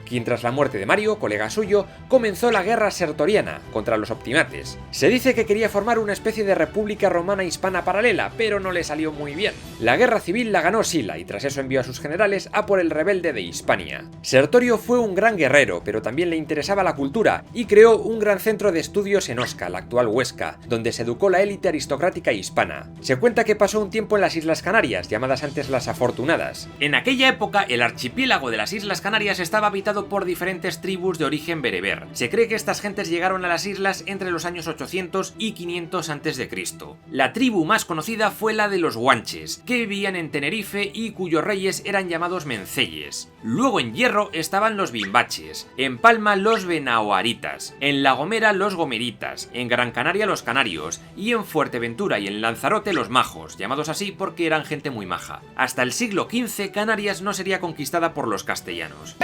quien tras la muerte de Mario, colega suyo, comenzó la guerra sertoriana contra los Optimates. Se dice que quería formar una especie de república romana hispana paralela, pero no le salió muy bien. La guerra civil la ganó Sila y tras eso envió a sus generales a por el rebelde de Hispania. Sertorio fue un gran guerrero, pero también le interesaba la cultura y creó un gran centro de estudios en Osca, la actual Huesca, donde se educó la élite aristocrática hispana. Se cuenta que pasó un tiempo en las Islas Canarias, llamadas antes las Afortunadas. En aquella época, el archipiélago de las Islas Canarias estaba habitado por diferentes tribus de origen bereber. Se cree que estas gentes llegaron a las islas entre los años 800 y 500 a.C. La tribu más conocida fue la de los guanches, que vivían en Tenerife y cuyos reyes eran llamados menceyes. Luego en Hierro estaban los bimbaches, en Palma los benaoaritas, en La Gomera los gomeritas, en Gran Canaria los canarios y en Fuerteventura y en Lanzarote los majos, llamados así porque eran gente muy maja. Hasta el siglo XV Canarias no sería conquistada por los castellanos.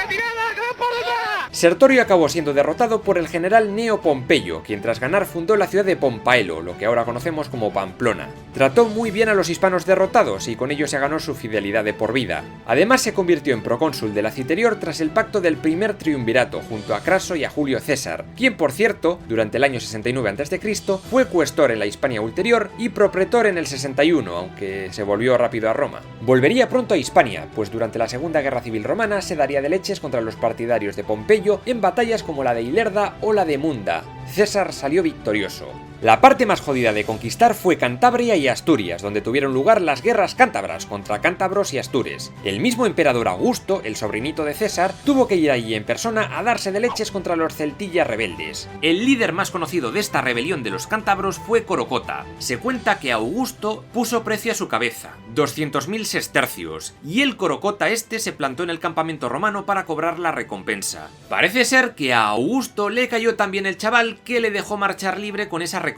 Sertorio acabó siendo derrotado por el general Neo Pompeyo, quien tras ganar fundó la ciudad de Pompaelo, lo que ahora conocemos como Pamplona. Trató muy bien a los hispanos derrotados y con ello se ganó su fidelidad de por vida. Además se convirtió en procónsul de la Citerior tras el pacto del primer triunvirato junto a Craso y a Julio César, quien por cierto, durante el año 69 a.C. fue cuestor en la Hispania Ulterior y propretor en el 61, aunque se volvió rápido a Roma. Volvería pronto a Hispania, pues durante la Segunda Guerra Civil Romana se daría de leches contra los partidarios de Pompeyo en batallas como la de Ilerda o la de Munda. César salió victorioso. La parte más jodida de conquistar fue Cantabria y Asturias, donde tuvieron lugar las guerras cántabras contra cántabros y astures. El mismo emperador Augusto, el sobrinito de César, tuvo que ir allí en persona a darse de leches contra los celtillas rebeldes. El líder más conocido de esta rebelión de los cántabros fue Corocota. Se cuenta que Augusto puso precio a su cabeza, 200.000 sestercios, y el Corocota este se plantó en el campamento romano para cobrar la recompensa. Parece ser que a Augusto le cayó también el chaval que le dejó marchar libre con esa recompensa.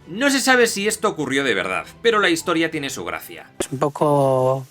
No se sabe si esto ocurrió de verdad, pero la historia tiene su gracia. Es un poco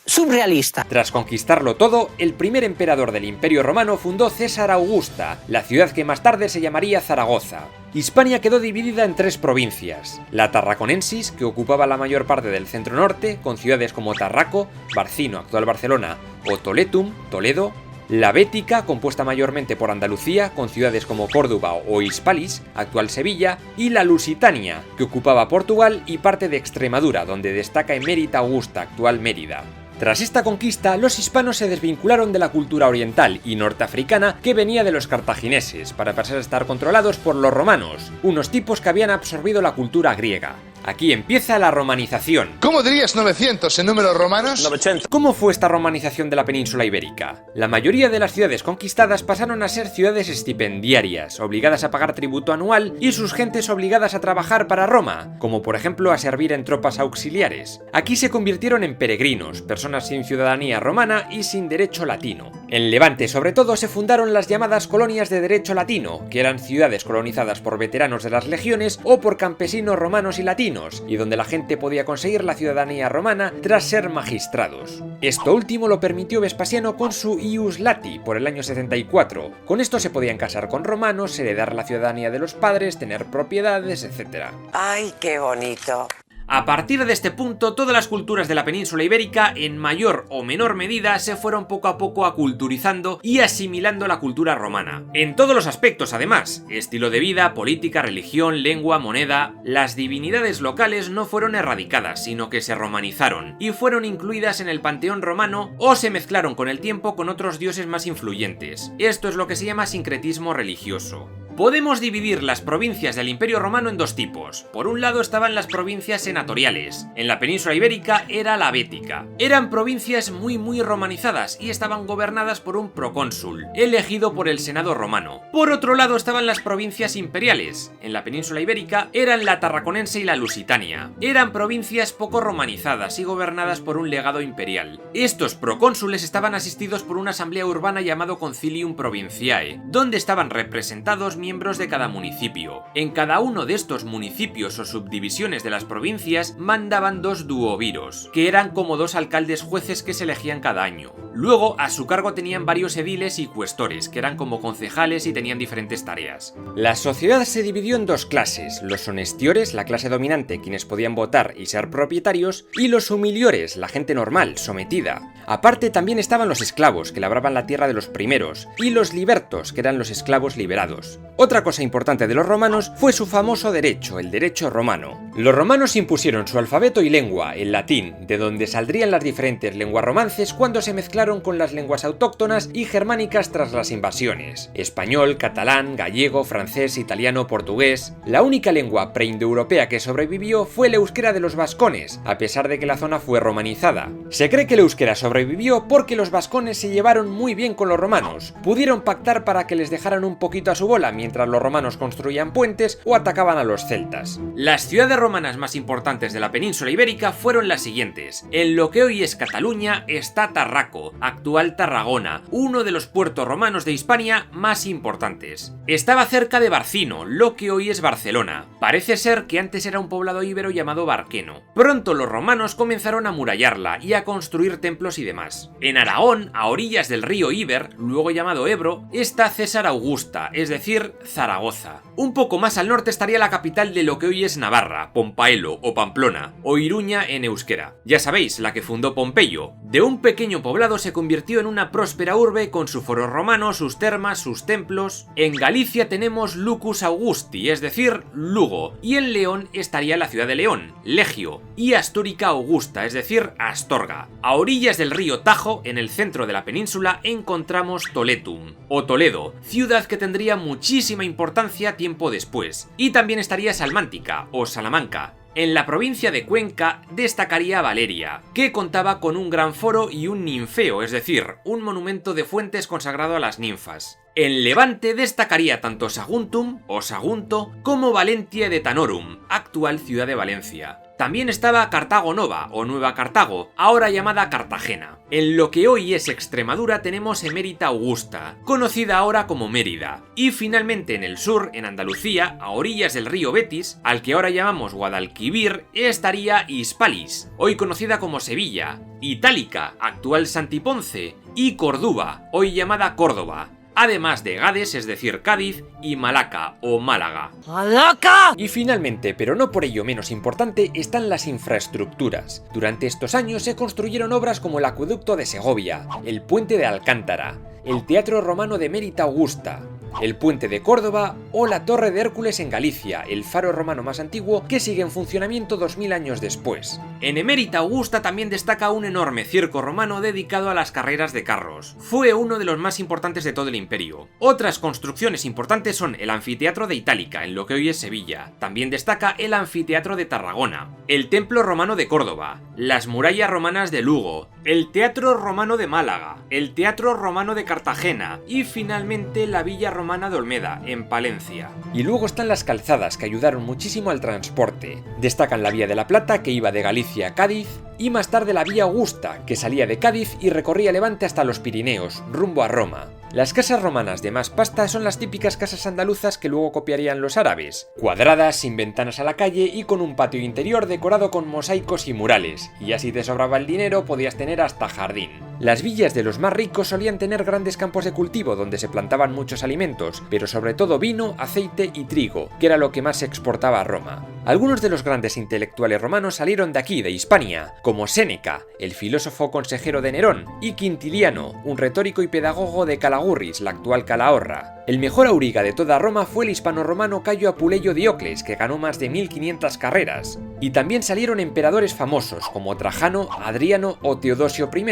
surrealista. Tras conquistarlo todo, el primer emperador del Imperio Romano fundó César Augusta, la ciudad que más tarde se llamaría Zaragoza. Hispania quedó dividida en 3 provincias: la Tarraconensis, que ocupaba la mayor parte del centro-norte, con ciudades como Tarraco, Barcino, actual Barcelona, o Toletum, Toledo; la Bética, compuesta mayormente por Andalucía, con ciudades como Córdoba o Hispalis, actual Sevilla; y la Lusitania, que ocupaba Portugal y parte de Extremadura, donde destaca Emérita Augusta, actual Mérida. Tras esta conquista, los hispanos se desvincularon de la cultura oriental y norteafricana que venía de los cartagineses, para pasar a estar controlados por los romanos, unos tipos que habían absorbido la cultura griega. Aquí empieza la romanización. ¿Cómo dirías 900 en números romanos? 900. ¿Cómo fue esta romanización de la península ibérica? La mayoría de las ciudades conquistadas pasaron a ser ciudades estipendiarias, obligadas a pagar tributo anual, y sus gentes obligadas a trabajar para Roma, como por ejemplo a servir en tropas auxiliares. Aquí se convirtieron en peregrinos, personas sin ciudadanía romana y sin derecho latino. En Levante, sobre todo, se fundaron las llamadas colonias de derecho latino, que eran ciudades colonizadas por veteranos de las legiones o por campesinos romanos y latinos, y donde la gente podía conseguir la ciudadanía romana tras ser magistrados. Esto último lo permitió Vespasiano con su Ius Lati por el año 74. Con esto se podían casar con romanos, heredar la ciudadanía de los padres, tener propiedades, etc. ¡Ay, qué bonito! A partir de este punto, todas las culturas de la península ibérica, en mayor o menor medida, se fueron poco a poco aculturizando y asimilando la cultura romana. En todos los aspectos, además: estilo de vida, política, religión, lengua, moneda. Las divinidades locales no fueron erradicadas, sino que se romanizaron y fueron incluidas en el panteón romano o se mezclaron con el tiempo con otros dioses más influyentes. Esto es lo que se llama sincretismo religioso. Podemos dividir las provincias del Imperio Romano en 2 tipos. Por un lado estaban las provincias senatoriales. En la península ibérica era la Bética. Eran provincias muy romanizadas y estaban gobernadas por un procónsul, elegido por el Senado romano. Por otro lado estaban las provincias imperiales. En la península ibérica eran la Tarraconense y la Lusitania. Eran provincias poco romanizadas y gobernadas por un legado imperial. Estos procónsules estaban asistidos por una asamblea urbana llamado Concilium Provinciae, donde estaban representados miembros de cada municipio. En cada uno de estos municipios o subdivisiones de las provincias mandaban 2 duoviros, que eran como 2 alcaldes jueces que se elegían cada año. Luego, a su cargo tenían varios ediles y cuestores, que eran como concejales y tenían diferentes tareas. La sociedad se dividió en 2 clases: los honestiores, la clase dominante, quienes podían votar y ser propietarios, y los humiliores, la gente normal, sometida. Aparte también estaban los esclavos, que labraban la tierra de los primeros, y los libertos, que eran los esclavos liberados. Otra cosa importante de los romanos fue su famoso derecho, el derecho romano. Los romanos impusieron su alfabeto y lengua, el latín, de donde saldrían las diferentes lenguas romances cuando se mezclaron con las lenguas autóctonas y germánicas tras las invasiones: español, catalán, gallego, francés, italiano, portugués. La única lengua preindoeuropea que sobrevivió fue el euskera de los vascones, a pesar de que la zona fue romanizada. Se cree que el euskera sobrevivió porque los vascones se llevaron muy bien con los romanos, pudieron pactar para que les dejaran un poquito a su bola mientras los romanos construían puentes o atacaban a los celtas. Las ciudades romanas más importantes de la península ibérica fueron las siguientes. En lo que hoy es Cataluña está Tarraco, actual Tarragona, uno de los puertos romanos de Hispania más importantes. Estaba cerca de Barcino, lo que hoy es Barcelona. Parece ser que antes era un poblado íbero llamado Barqueno. Pronto los romanos comenzaron a amurallarla y a construir templos y demás. En Aragón, a orillas del río Iber, luego llamado Ebro, está César Augusta, es decir, Zaragoza. Un poco más al norte estaría la capital de lo que hoy es Navarra, Pompaelo o Pamplona, o Iruña en euskera. Ya sabéis, la que fundó Pompeyo. De un pequeño poblado se convirtió en una próspera urbe con su foro romano, sus termas, sus templos. En Galicia tenemos Lucus Augusti, es decir, Lugo, y en León estaría la ciudad de León, Legio, y Astúrica Augusta, es decir, Astorga. A orillas del río Tajo, en el centro de la península, encontramos Toletum, o Toledo, ciudad que tendría muchísima importancia tiempo después. Y también estaría Salmántica, o Salamanca. En la provincia de Cuenca destacaría Valeria, que contaba con un gran foro y un ninfeo, es decir, un monumento de fuentes consagrado a las ninfas. En Levante destacaría tanto Saguntum, o Sagunto, como Valentia de Tanorum, actual ciudad de Valencia. También estaba Cartago Nova, o Nueva Cartago, ahora llamada Cartagena. En lo que hoy es Extremadura tenemos Emérita Augusta, conocida ahora como Mérida. Y finalmente en el sur, en Andalucía, a orillas del río Betis, al que ahora llamamos Guadalquivir, estaría Hispalis, hoy conocida como Sevilla, Itálica, actual Santiponce, y Córdoba, hoy llamada Córdoba. Además de Gades, es decir Cádiz, y Malaca o Málaga. ¡Malaca! Y finalmente, pero no por ello menos importante, están las infraestructuras. Durante estos años se construyeron obras como el acueducto de Segovia, el puente de Alcántara, el Teatro Romano de Emérita Augusta, el puente de Córdoba o la Torre de Hércules en Galicia, el faro romano más antiguo que sigue en funcionamiento 2000 años después. En Emérita Augusta también destaca un enorme circo romano dedicado a las carreras de carros. Fue uno de los más importantes de todo el imperio. Otras construcciones importantes son el anfiteatro de Itálica, en lo que hoy es Sevilla. También destaca el anfiteatro de Tarragona, el templo romano de Córdoba, las murallas romanas de Lugo, el teatro romano de Málaga, el teatro romano de Cartagena y finalmente la villa romana de Olmeda, en Palencia. Y luego están las calzadas, que ayudaron muchísimo al transporte. Destacan la Vía de la Plata, que iba de Galicia a Cádiz, y más tarde la Vía Augusta, que salía de Cádiz y recorría Levante hasta los Pirineos, rumbo a Roma. Las casas romanas de más pasta son las típicas casas andaluzas que luego copiarían los árabes, cuadradas, sin ventanas a la calle y con un patio interior decorado con mosaicos y murales, y ya si te sobraba el dinero podías tener hasta jardín. Las villas de los más ricos solían tener grandes campos de cultivo donde se plantaban muchos alimentos, pero sobre todo vino, aceite y trigo, que era lo que más se exportaba a Roma. Algunos de los grandes intelectuales romanos salieron de aquí, de Hispania, como Séneca, el filósofo consejero de Nerón, y Quintiliano, un retórico y pedagogo de Calagurris, la actual Calahorra. El mejor auriga de toda Roma fue el hispano-romano Cayo Apuleyo Diocles, que ganó más de 1500 carreras. Y también salieron emperadores famosos como Trajano, Adriano o Teodosio I,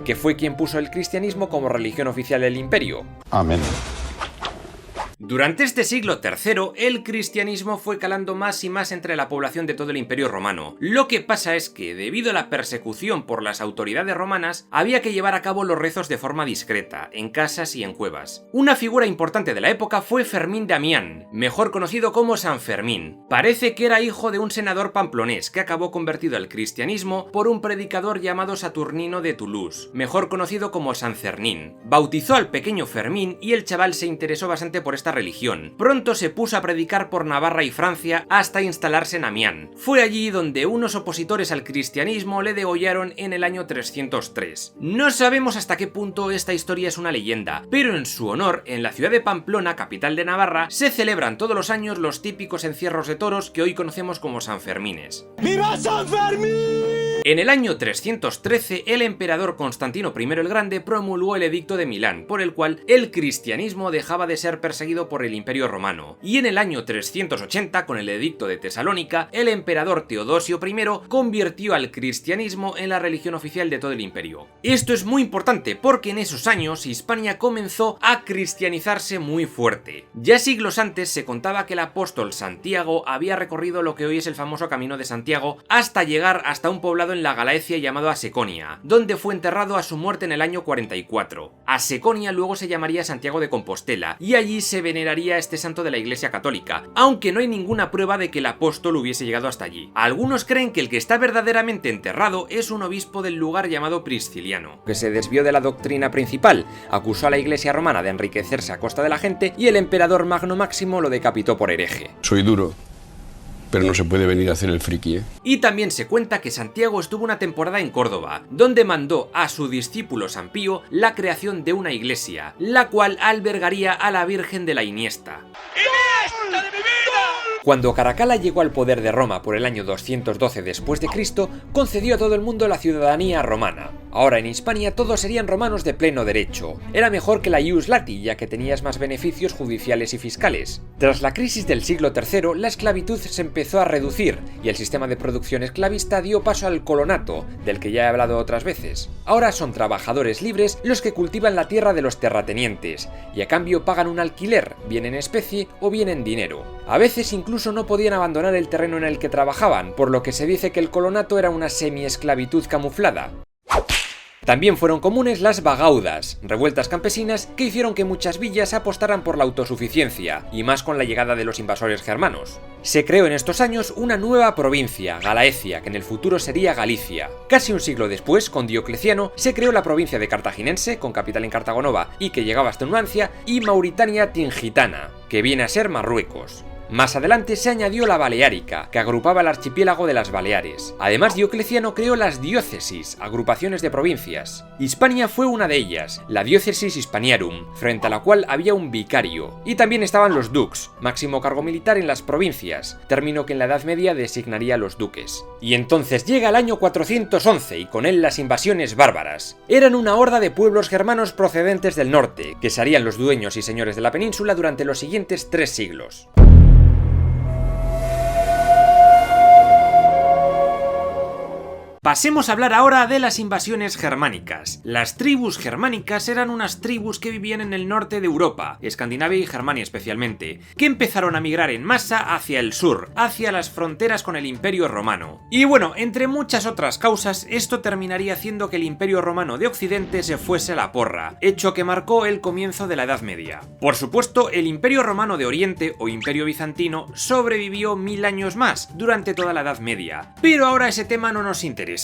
que fue quien puso el cristianismo como religión oficial del imperio. Amén. Durante este siglo III, el cristianismo fue calando más y más entre la población de todo el Imperio Romano. Lo que pasa es que, debido a la persecución por las autoridades romanas, había que llevar a cabo los rezos de forma discreta, en casas y en cuevas. Una figura importante de la época fue Fermín de Amiens, mejor conocido como San Fermín. Parece que era hijo de un senador pamplonés que acabó convertido al cristianismo por un predicador llamado Saturnino de Toulouse, mejor conocido como San Cernín. Bautizó al pequeño Fermín y el chaval se interesó bastante por esta religión. Pronto se puso a predicar por Navarra y Francia hasta instalarse en Amiens. Fue allí donde unos opositores al cristianismo le degollaron en el año 303. No sabemos hasta qué punto esta historia es una leyenda, pero en su honor, en la ciudad de Pamplona, capital de Navarra, se celebran todos los años los típicos encierros de toros que hoy conocemos como Sanfermines. ¡Viva San Fermín! En el año 313, el emperador Constantino I el Grande promulgó el Edicto de Milán, por el cual el cristianismo dejaba de ser perseguido por el Imperio Romano. Y en el año 380, con el Edicto de Tesalónica, el emperador Teodosio I convirtió al cristianismo en la religión oficial de todo el imperio. Esto es muy importante porque en esos años Hispania comenzó a cristianizarse muy fuerte. Ya siglos antes se contaba que el apóstol Santiago había recorrido lo que hoy es el famoso Camino de Santiago hasta llegar hasta un poblado en la Galaecia llamado Aseconia, donde fue enterrado a su muerte en el año 44. Aseconia luego se llamaría Santiago de Compostela y allí se veneraría a este santo de la Iglesia Católica, aunque no hay ninguna prueba de que el apóstol hubiese llegado hasta allí. Algunos creen que el que está verdaderamente enterrado es un obispo del lugar llamado Prisciliano, que se desvió de la doctrina principal, acusó a la Iglesia romana de enriquecerse a costa de la gente y el emperador Magno Máximo lo decapitó por hereje. Soy duro, pero no se puede venir a hacer el friki, ¿eh? Y también se cuenta que Santiago estuvo una temporada en Córdoba, donde mandó a su discípulo San Pío la creación de una iglesia, la cual albergaría a la Virgen de la Iniesta. ¡Iniesta de mi vida! Cuando Caracalla llegó al poder de Roma por el año 212 después de Cristo, concedió a todo el mundo la ciudadanía romana. Ahora en Hispania todos serían romanos de pleno derecho. Era mejor que la ius lati, ya que tenías más beneficios judiciales y fiscales. Tras la crisis del siglo III, la esclavitud se empezó a reducir y el sistema de producción esclavista dio paso al colonato, del que ya he hablado otras veces. Ahora son trabajadores libres los que cultivan la tierra de los terratenientes y a cambio pagan un alquiler, bien en especie o bien en dinero. A veces incluso no podían abandonar el terreno en el que trabajaban, por lo que se dice que el colonato era una semi-esclavitud camuflada. También fueron comunes las bagaudas, revueltas campesinas que hicieron que muchas villas apostaran por la autosuficiencia, y más con la llegada de los invasores germanos. Se creó en estos años una nueva provincia, Galaecia, que en el futuro sería Galicia. Casi un siglo después, con Diocleciano, se creó la provincia de Cartaginense, con capital en Cartagonova y que llegaba hasta Numancia, y Mauritania Tingitana, que viene a ser Marruecos. Más adelante se añadió la Baleárica, que agrupaba el archipiélago de las Baleares. Además, Diocleciano creó las diócesis, agrupaciones de provincias. Hispania fue una de ellas, la Diócesis Hispaniarum, frente a la cual había un vicario. Y también estaban los dux, máximo cargo militar en las provincias, término que en la Edad Media designaría a los duques. Y entonces llega el año 411 y con él las invasiones bárbaras. Eran una horda de pueblos germanos procedentes del norte, que serían los dueños y señores de la península durante los siguientes 3 siglos. Pasemos a hablar ahora de las invasiones germánicas. Las tribus germánicas eran unas tribus que vivían en el norte de Europa, Escandinavia y Germania especialmente, que empezaron a migrar en masa hacia el sur, hacia las fronteras con el Imperio Romano. Y bueno, entre muchas otras causas, esto terminaría haciendo que el Imperio Romano de Occidente se fuese a la porra, hecho que marcó el comienzo de la Edad Media. Por supuesto, el Imperio Romano de Oriente, o Imperio Bizantino, sobrevivió 1000 años más, durante toda la Edad Media. Pero ahora ese tema no nos interesa.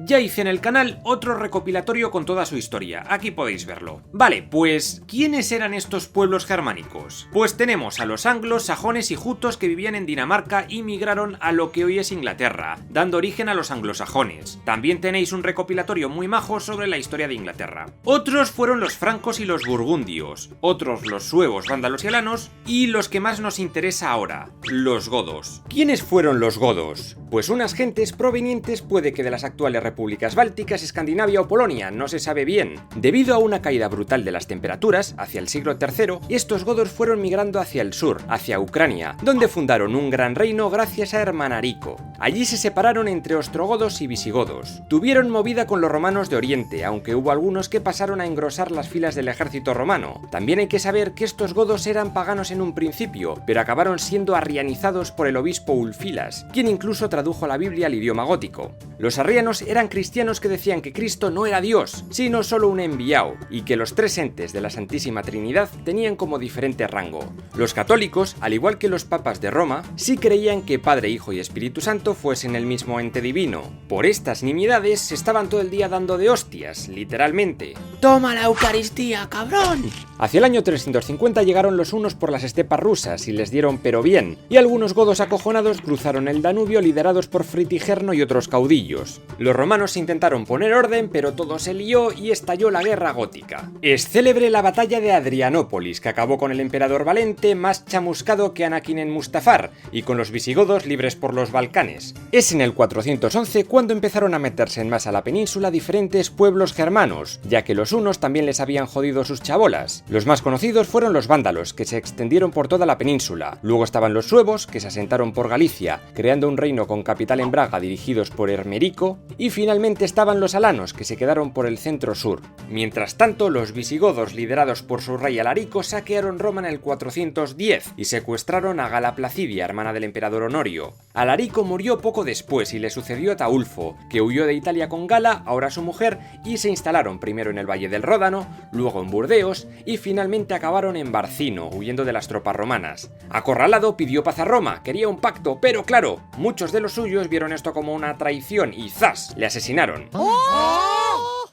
Ya hice en el canal otro recopilatorio con toda su historia, aquí podéis verlo. Vale, pues, ¿quiénes eran estos pueblos germánicos? Pues tenemos a los anglos, sajones y jutos que vivían en Dinamarca y migraron a lo que hoy es Inglaterra, dando origen a los anglosajones. También tenéis un recopilatorio muy majo sobre la historia de Inglaterra. Otros fueron los francos y los burgundios, otros los suevos, vándalos y alanos, y los que más nos interesa ahora, los godos. ¿Quiénes fueron los godos? Pues unas gentes provenientes puede que de las actuales repúblicas bálticas, Escandinavia o Polonia, no se sabe bien. Debido a una caída brutal de las temperaturas, hacia el siglo III, estos godos fueron migrando hacia el sur, hacia Ucrania, donde fundaron un gran reino gracias a Hermanarico. Allí se separaron entre ostrogodos y visigodos. Tuvieron movida con los romanos de Oriente, aunque hubo algunos que pasaron a engrosar las filas del ejército romano. También hay que saber que estos godos eran paganos en un principio, pero acabaron siendo arrianizados por el obispo Ulfilas, quien incluso tradujo la Biblia al idioma gótico. Los arrianos eran cristianos que decían que Cristo no era Dios, sino solo un enviado, y que los 3 entes de la Santísima Trinidad tenían como diferente rango. Los católicos, al igual que los papas de Roma, sí creían que Padre, Hijo y Espíritu Santo fuesen el mismo ente divino. Por estas nimiedades se estaban todo el día dando de hostias, literalmente. ¡Toma la Eucaristía, cabrón! Hacia el año 350 llegaron los hunos por las estepas rusas y les dieron pero bien, y algunos godos acojonados cruzaron el Danubio liderados por Fritigerno y otros caudillos. Los romanos intentaron poner orden, pero todo se lió y estalló la guerra gótica. Es célebre la batalla de Adrianópolis, que acabó con el emperador Valente más chamuscado que Anakin en Mustafar, y con los visigodos libres por los Balcanes. Es en el 411 cuando empezaron a meterse en masa la península diferentes pueblos germanos, ya que los hunos también les habían jodido sus chabolas. Los más conocidos fueron los vándalos, que se extendieron por toda la península. Luego estaban los suevos, que se asentaron por Galicia, creando un reino con capital en Braga dirigidos por Hermerico, y finalmente estaban los alanos, que se quedaron por el centro-sur. Mientras tanto, los visigodos, liderados por su rey Alarico, saquearon Roma en el 410 y secuestraron a Gala Placidia, hermana del emperador Honorio. Alarico murió poco después y le sucedió Ataulfo, que huyó de Italia con Gala, ahora su mujer, y se instalaron primero en el Valle del Ródano, luego en Burdeos y finalmente acabaron en Barcino, huyendo de las tropas romanas. Acorralado, pidió paz a Roma, quería un pacto, pero claro, muchos de los suyos vieron esto como una traición y ¡zas!, le asesinaron.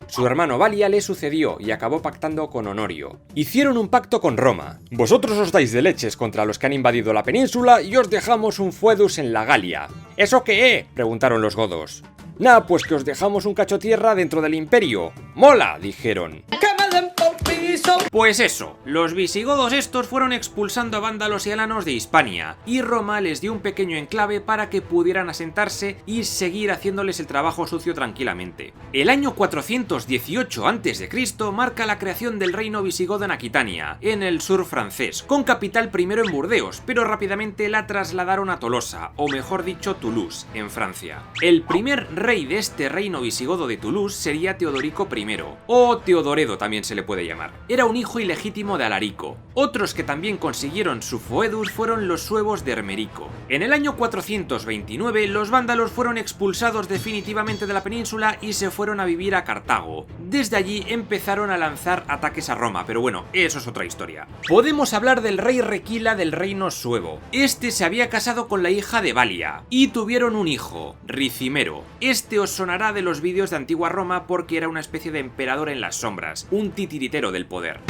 Su hermano Balia le sucedió y acabó pactando con Honorio. Hicieron un pacto con Roma. Vosotros os dais de leches contra los que han invadido la península y os dejamos un foedus en la Galia. ¿Eso qué? Preguntaron los godos. Nah, pues que os dejamos un cacho tierra dentro del imperio. ¡Mola!, dijeron. Pues eso, los visigodos estos fueron expulsando a vándalos y alanos de Hispania, y Roma les dio un pequeño enclave para que pudieran asentarse y seguir haciéndoles el trabajo sucio tranquilamente. El año 418 a.C. marca la creación del reino visigodo en Aquitania, en el sur francés, con capital primero en Burdeos, pero rápidamente la trasladaron a Tolosa, o mejor dicho Toulouse, en Francia. El primer rey de este reino visigodo de Toulouse sería Teodorico I, o Teodoredo también se le puede llamar. Era un hijo ilegítimo de Alarico. Otros que también consiguieron su foedus fueron los suevos de Hermerico. En el año 429 los vándalos fueron expulsados definitivamente de la península y se fueron a vivir a Cartago. Desde allí empezaron a lanzar ataques a Roma, pero bueno, eso es otra historia. Podemos hablar del rey Requila del reino suevo. Este se había casado con la hija de Balia y tuvieron un hijo, Ricimero. Este os sonará de los vídeos de Antigua Roma porque era una especie de emperador en las sombras, un titiritero del poder.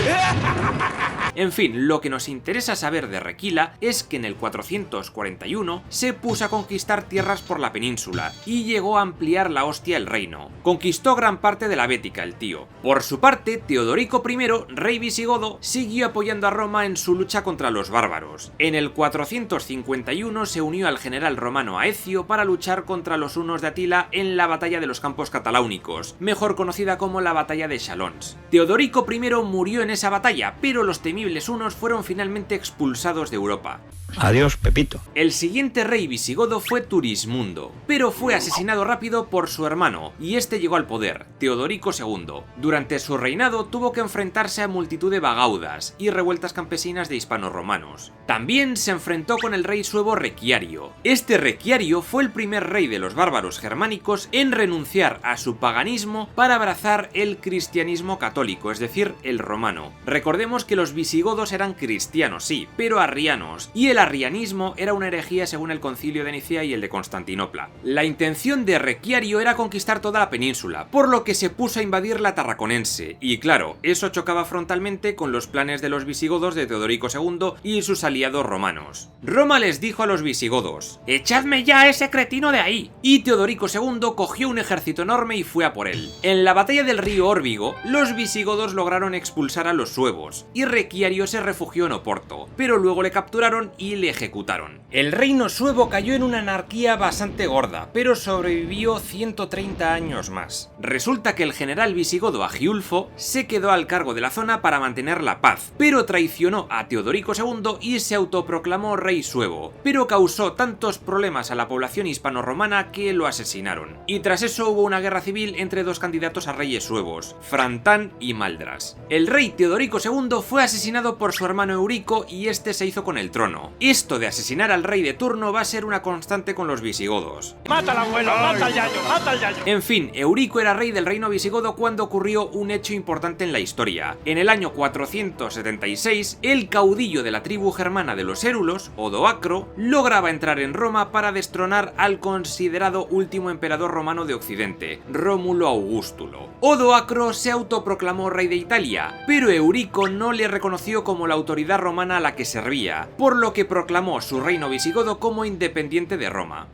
En fin, lo que nos interesa saber de Requila es que en el 441 se puso a conquistar tierras por la península y llegó a ampliar la hostia el reino. Conquistó gran parte de la Bética el tío. Por su parte, Teodorico I, rey visigodo, siguió apoyando a Roma en su lucha contra los bárbaros. En el 451 se unió al general romano Aecio para luchar contra los hunos de Atila en la batalla de los Campos Cataláunicos, mejor conocida como la batalla de Chalons. Teodorico I murió en esa batalla, pero los temibles hunos fueron finalmente expulsados de Europa. Adiós, Pepito. El siguiente rey visigodo fue Turismundo, pero fue asesinado rápido por su hermano, y este llegó al poder, Teodorico II. Durante su reinado tuvo que enfrentarse a multitud de bagaudas y revueltas campesinas de hispanorromanos. También se enfrentó con el rey suevo Requiario. Este Requiario fue el primer rey de los bárbaros germánicos en renunciar a su paganismo para abrazar el cristianismo católico, es decir, el romano. Recordemos que los visigodos eran cristianos, sí, pero arrianos, y el arrianismo era una herejía según el concilio de Nicea y el de Constantinopla. La intención de Requiario era conquistar toda la península, por lo que se puso a invadir la Tarraconense, y claro, eso chocaba frontalmente con los planes de los visigodos de Teodorico II y sus aliados romanos. Roma les dijo a los visigodos: ¡echadme ya a ese cretino de ahí! Y Teodorico II cogió un ejército enorme y fue a por él. En la batalla del río Órbigo, los visigodos lograron expulsar a los suevos, y Requiario se refugió en Oporto, pero luego le capturaron y le ejecutaron. El reino suevo cayó en una anarquía bastante gorda, pero sobrevivió 130 años más. Resulta que el general visigodo Agiulfo se quedó al cargo de la zona para mantener la paz, pero traicionó a Teodorico II y se autoproclamó rey suevo, pero causó tantos problemas a la población hispanorromana que lo asesinaron. Y tras eso hubo una guerra civil entre dos candidatos a reyes suevos, Frantán y Maldras. El rey Teodorico II fue asesinado por su hermano Eurico y este se hizo con el trono. Esto de asesinar al rey de turno va a ser una constante con los visigodos. ¡Mata al abuelo! ¡Mata al yayo! ¡Mata al yayo! En fin, Eurico era rey del reino visigodo cuando ocurrió un hecho importante en la historia. En el año 476, el caudillo de la tribu germana de los Érulos, Odoacro, lograba entrar en Roma para destronar al considerado último emperador romano de Occidente, Rómulo Augustulo. Odoacro se autoproclamó rey de Italia, pero Eurico no le reconoció como la autoridad romana a la que servía, por lo que proclamó su reino visigodo como independiente de Roma.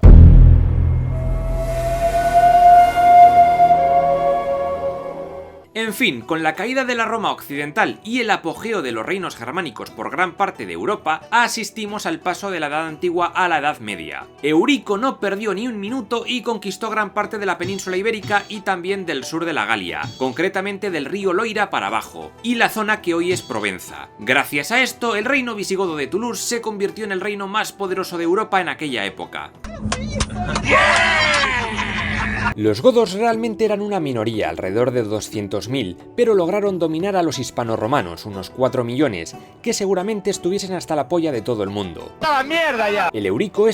En fin, con la caída de la Roma occidental y el apogeo de los reinos germánicos por gran parte de Europa, asistimos al paso de la Edad Antigua a la Edad Media. Eurico no perdió ni un minuto y conquistó gran parte de la península ibérica y también del sur de la Galia, concretamente del río Loira para abajo, y la zona que hoy es Provenza. Gracias a esto, el reino visigodo de Toulouse se convirtió en el reino más poderoso de Europa en aquella época. Los godos realmente eran una minoría, alrededor de 200.000, pero lograron dominar a los hispanorromanos, unos 4 millones, que seguramente estuviesen hasta la polla de todo el mundo. ¡La mierda ya! El Eurico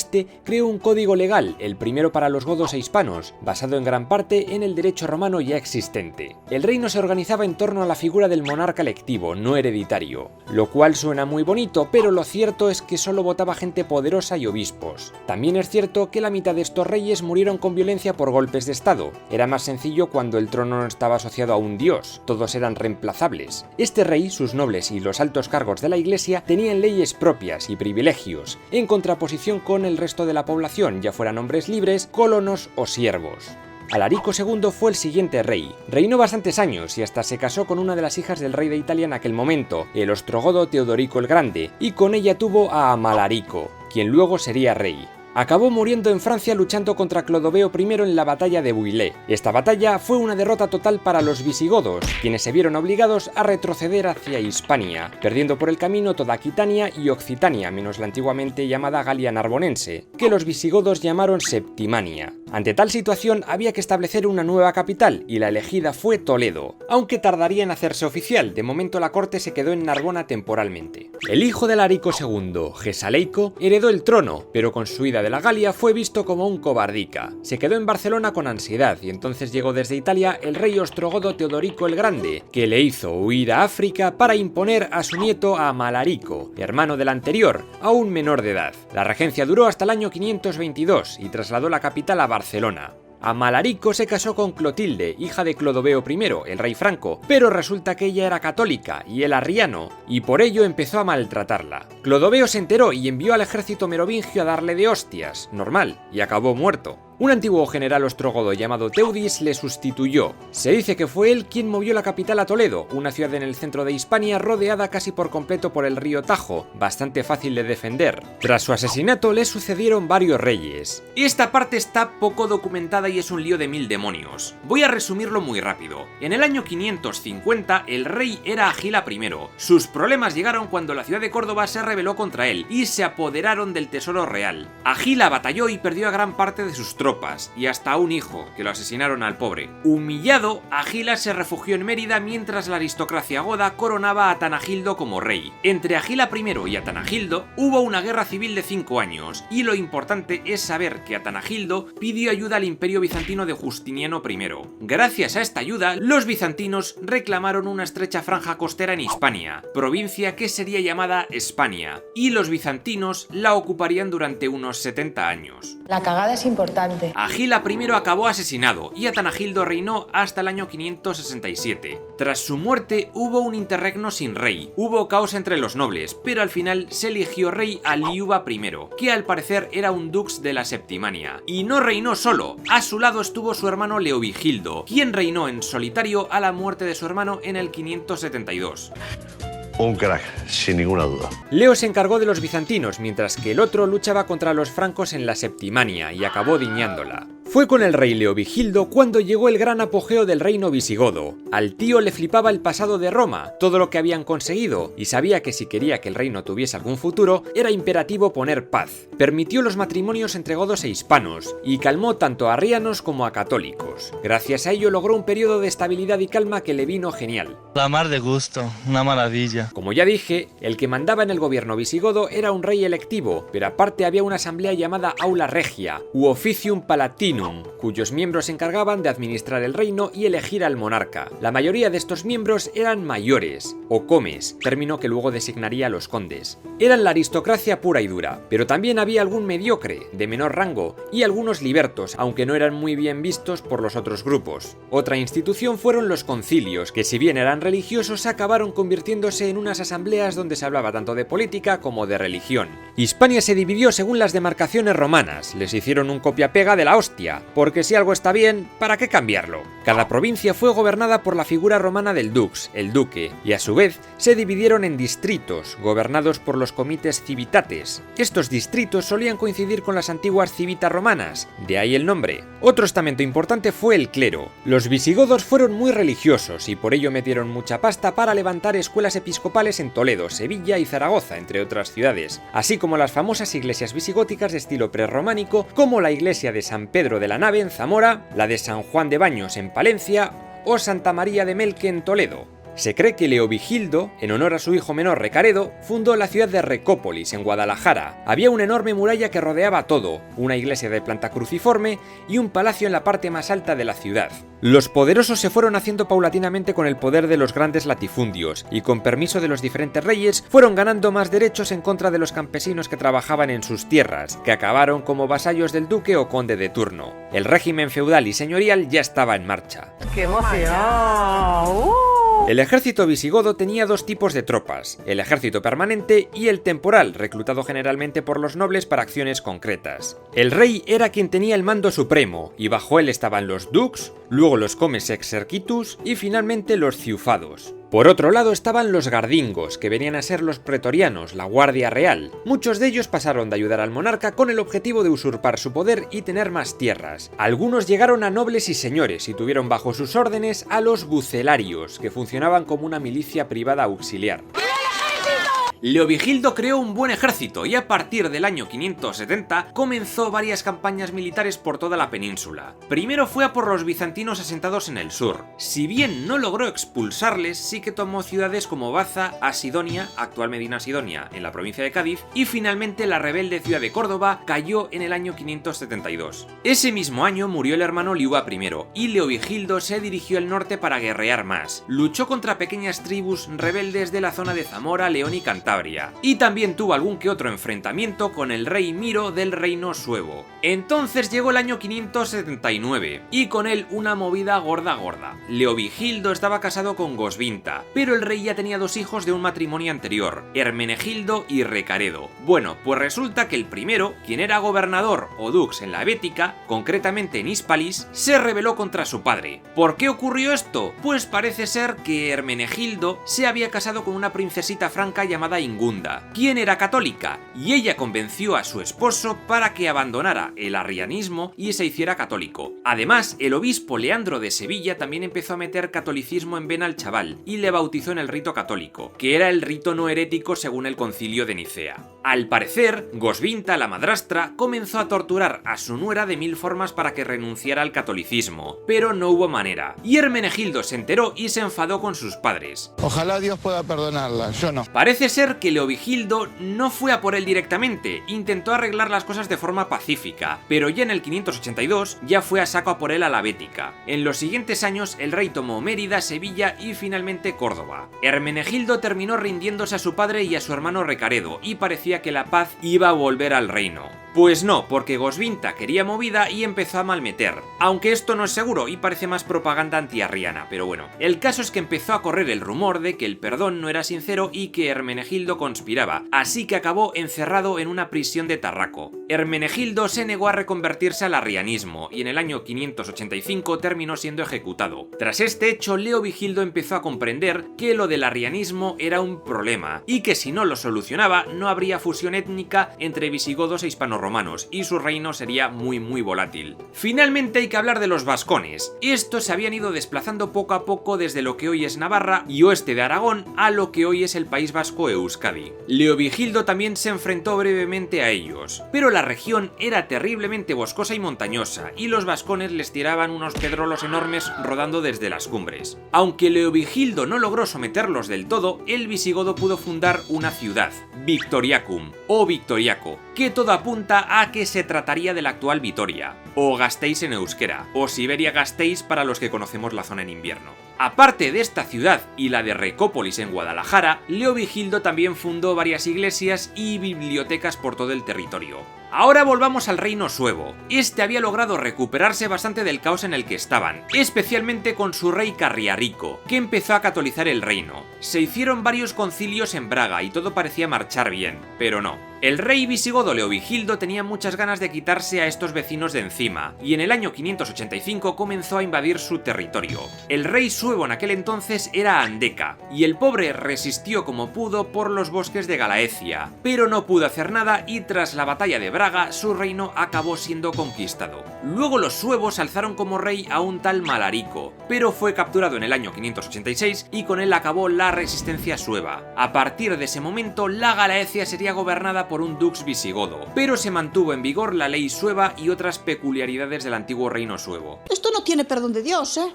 creó un código legal, el primero para los godos e hispanos, basado en gran parte en el derecho romano ya existente. El reino se organizaba en torno a la figura del monarca electivo, no hereditario, lo cual suena muy bonito, pero lo cierto es que solo votaba gente poderosa y obispos. También es cierto que la mitad de estos reyes murieron con violencia por golpes de estado. Era más sencillo cuando el trono no estaba asociado a un dios, todos eran reemplazables. Este rey, sus nobles y los altos cargos de la iglesia tenían leyes propias y privilegios, en contraposición con el resto de la población, ya fueran hombres libres, colonos o siervos. Alarico II fue el siguiente rey. Reinó bastantes años y hasta se casó con una de las hijas del rey de Italia en aquel momento, el ostrogodo Teodorico el Grande, y con ella tuvo a Amalarico, quien luego sería rey. Acabó muriendo en Francia luchando contra Clodoveo I en la batalla de Bouillé. Esta batalla fue una derrota total para los visigodos, quienes se vieron obligados a retroceder hacia Hispania, perdiendo por el camino toda Aquitania y Occitania, menos la antiguamente llamada Galia Narbonense, que los visigodos llamaron Septimania. Ante tal situación había que establecer una nueva capital y la elegida fue Toledo, aunque tardaría en hacerse oficial. De momento la corte se quedó en Narbona temporalmente. El hijo de Alarico II, Gesaleico, heredó el trono, pero con su huida de la Galia fue visto como un cobardica. Se quedó en Barcelona con ansiedad y entonces llegó desde Italia el rey ostrogodo Teodorico el Grande, que le hizo huir a África para imponer a su nieto Amalarico, hermano del anterior, aún menor de edad. La regencia duró hasta el año 522 y trasladó la capital a Barcelona. Amalarico se casó con Clotilde, hija de Clodoveo I, el rey franco, pero resulta que ella era católica y él arriano, y por ello empezó a maltratarla. Clodoveo se enteró y envió al ejército merovingio a darle de hostias, normal, y acabó muerto. Un antiguo general ostrogodo llamado Teudis le sustituyó. Se dice que fue él quien movió la capital a Toledo, una ciudad en el centro de Hispania rodeada casi por completo por el río Tajo, bastante fácil de defender. Tras su asesinato le sucedieron varios reyes. Esta parte está poco documentada y es un lío de mil demonios. Voy a resumirlo muy rápido. En el año 550 el rey era Agila I. Sus problemas llegaron cuando la ciudad de Córdoba se rebeló contra él y se apoderaron del tesoro real. Agila batalló y perdió a gran parte de sus tropas y hasta a un hijo, que lo asesinaron al pobre. Humillado, Agila se refugió en Mérida mientras la aristocracia goda coronaba a Atanagildo como rey. Entre Agila I y Atanagildo hubo una guerra civil de 5 años, y lo importante es saber que Atanagildo pidió ayuda al imperio bizantino de Justiniano I. Gracias a esta ayuda, los bizantinos reclamaron una estrecha franja costera en Hispania, provincia que sería llamada Hispania, y los bizantinos la ocuparían durante unos 70 años. La cagada es importante. Agila I acabó asesinado y Atanagildo reinó hasta el año 567. Tras su muerte hubo un interregno sin rey, hubo caos entre los nobles, pero al final se eligió rey a Liuba I, que al parecer era un dux de la Septimania. Y no reinó solo, a su lado estuvo su hermano Leovigildo, quien reinó en solitario a la muerte de su hermano en el 572. Un crack, sin ninguna duda. Leo se encargó de los bizantinos, mientras que el otro luchaba contra los francos en la Septimania y acabó diñándola. Fue con el rey Leovigildo cuando llegó el gran apogeo del reino visigodo. Al tío le flipaba el pasado de Roma, todo lo que habían conseguido, y sabía que si quería que el reino tuviese algún futuro, era imperativo poner paz. Permitió los matrimonios entre godos e hispanos, y calmó tanto a arrianos como a católicos. Gracias a ello logró un periodo de estabilidad y calma que le vino genial. La mar de gusto, una maravilla. Como ya dije, el que mandaba en el gobierno visigodo era un rey electivo, pero aparte había una asamblea llamada Aula Regia, u Officium Palatinum, cuyos miembros se encargaban de administrar el reino y elegir al monarca. La mayoría de estos miembros eran mayores, o comes, término que luego designaría a los condes. Eran la aristocracia pura y dura, pero también había algún mediocre, de menor rango, y algunos libertos, aunque no eran muy bien vistos por los otros grupos. Otra institución fueron los concilios, que si bien eran religiosos, acabaron convirtiéndose en unas asambleas donde se hablaba tanto de política como de religión. Hispania se dividió según las demarcaciones romanas, les hicieron un copia-pega de la hostia, porque si algo está bien, ¿para qué cambiarlo? Cada provincia fue gobernada por la figura romana del dux, el duque, y a su vez se dividieron en distritos, gobernados por los comites civitates. Estos distritos solían coincidir con las antiguas civitas romanas, de ahí el nombre. Otro estamento importante fue el clero. Los visigodos fueron muy religiosos y por ello metieron mucha pasta para levantar escuelas episcopales en Toledo, Sevilla y Zaragoza, entre otras ciudades, así como las famosas iglesias visigóticas de estilo prerrománico, como la iglesia de San Pedro de la Nave en Zamora, la de San Juan de Baños en Palencia o Santa María de Melque en Toledo. Se cree que Leovigildo, en honor a su hijo menor Recaredo, fundó la ciudad de Recópolis, en Guadalajara. Había una enorme muralla que rodeaba todo, una iglesia de planta cruciforme y un palacio en la parte más alta de la ciudad. Los poderosos se fueron haciendo paulatinamente con el poder de los grandes latifundios, y con permiso de los diferentes reyes, fueron ganando más derechos en contra de los campesinos que trabajaban en sus tierras, que acabaron como vasallos del duque o conde de turno. El régimen feudal y señorial ya estaba en marcha. ¡Qué emoción! El ejército visigodo tenía dos tipos de tropas, el ejército permanente y el temporal, reclutado generalmente por los nobles para acciones concretas. El rey era quien tenía el mando supremo, y bajo él estaban los dux, luego los comes exercitus y finalmente los ciufados. Por otro lado estaban los gardingos, que venían a ser los pretorianos, la guardia real. Muchos de ellos pasaron de ayudar al monarca con el objetivo de usurpar su poder y tener más tierras. Algunos llegaron a nobles y señores y tuvieron bajo sus órdenes a los bucelarios, que funcionaban como una milicia privada auxiliar. Leovigildo creó un buen ejército y a partir del año 570 comenzó varias campañas militares por toda la península. Primero fue a por los bizantinos asentados en el sur. Si bien no logró expulsarles, sí que tomó ciudades como Baza, Asidonia, actual Medina Sidonia, en la provincia de Cádiz, y finalmente la rebelde ciudad de Córdoba cayó en el año 572. Ese mismo año murió el hermano Liuba I y Leovigildo se dirigió al norte para guerrear más. Luchó contra pequeñas tribus rebeldes de la zona de Zamora, León y Cantabria, y también tuvo algún que otro enfrentamiento con el rey Miro del reino suevo. Entonces llegó el año 579 y con él una movida gorda. Leovigildo estaba casado con Goswinta, pero el rey ya tenía dos hijos de un matrimonio anterior, Hermenegildo y Recaredo. Bueno, pues resulta que el primero, quien era gobernador o dux en la Bética, concretamente en Hispalis, se rebeló contra su padre. ¿Por qué ocurrió esto? Pues parece ser que Hermenegildo se había casado con una princesita franca llamada Ingunda, quien era católica, y ella convenció a su esposo para que abandonara el arrianismo y se hiciera católico. Además, el obispo Leandro de Sevilla también empezó a meter catolicismo en vena al chaval y le bautizó en el rito católico, que era el rito no herético según el concilio de Nicea. Al parecer, Goswinta, la madrastra, comenzó a torturar a su nuera de 1000 formas para que renunciara al catolicismo, pero no hubo manera, y Hermenegildo se enteró y se enfadó con sus padres. Ojalá Dios pueda perdonarla, yo no. Parece ser que Leovigildo no fue a por él directamente, intentó arreglar las cosas de forma pacífica, pero ya en el 582 ya fue a saco a por él a la Bética. En los siguientes años el rey tomó Mérida, Sevilla y finalmente Córdoba. Hermenegildo terminó rindiéndose a su padre y a su hermano Recaredo y parecía que la paz iba a volver al reino. Pues no, porque Goswinta quería movida y empezó a malmeter, aunque esto no es seguro y parece más propaganda antiarriana, pero bueno. El caso es que empezó a correr el rumor de que el perdón no era sincero y que Hermenegildo conspiraba, así que acabó encerrado en una prisión de Tarraco. Hermenegildo se negó a reconvertirse al arrianismo y en el año 585 terminó siendo ejecutado. Tras este hecho, Leovigildo empezó a comprender que lo del arrianismo era un problema y que si no lo solucionaba no habría fusión étnica entre visigodos e hispanorromanos y su reino sería muy volátil. Finalmente hay que hablar de los vascones. Estos se habían ido desplazando poco a poco desde lo que hoy es Navarra y oeste de Aragón a lo que hoy es el País Vasco Euskadi. Leovigildo también se enfrentó brevemente a ellos, pero la región era terriblemente boscosa y montañosa y los vascones les tiraban unos pedrolos enormes rodando desde las cumbres. Aunque Leovigildo no logró someterlos del todo, el visigodo pudo fundar una ciudad, Victoriacum o Victoriaco, que todo apunta a que se trataría de la actual Vitoria, o Gasteiz en euskera, o Siberia Gasteiz para los que conocemos la zona en invierno. Aparte de esta ciudad y la de Recópolis en Guadalajara, Leovigildo también fundó varias iglesias y bibliotecas por todo el territorio. Ahora volvamos al reino suevo. Este había logrado recuperarse bastante del caos en el que estaban, especialmente con su rey Carriarico, que empezó a catolizar el reino. Se hicieron varios concilios en Braga y todo parecía marchar bien, pero no. El rey visigodo Leovigildo tenía muchas ganas de quitarse a estos vecinos de encima, y en el año 585 comenzó a invadir su territorio. El rey suevo en aquel entonces era Andeca, y el pobre resistió como pudo por los bosques de Galaecia, pero no pudo hacer nada y tras la batalla de Braga su reino acabó siendo conquistado. Luego los suevos alzaron como rey a un tal Malarico, pero fue capturado en el año 586 y con él acabó la resistencia sueva. A partir de ese momento la Galaecia sería gobernada por un dux visigodo, pero se mantuvo en vigor la ley sueva y otras peculiaridades del antiguo reino suevo. Esto no tiene perdón de Dios, ¿eh?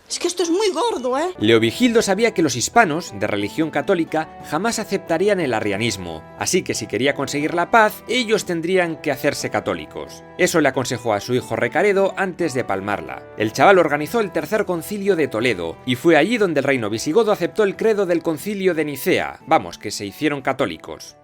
Es que esto es muy gordo, ¿eh? Leovigildo sabía que los hispanos, de religión católica, jamás aceptarían el arrianismo, así que si quería conseguir la paz, ellos tendrían que hacerse católicos. Eso le aconsejó a su hijo Recaredo antes de palmarla. El chaval organizó el tercer concilio de Toledo, y fue allí donde el reino visigodo aceptó el credo del concilio de Nicea, vamos, que se hicieron católicos.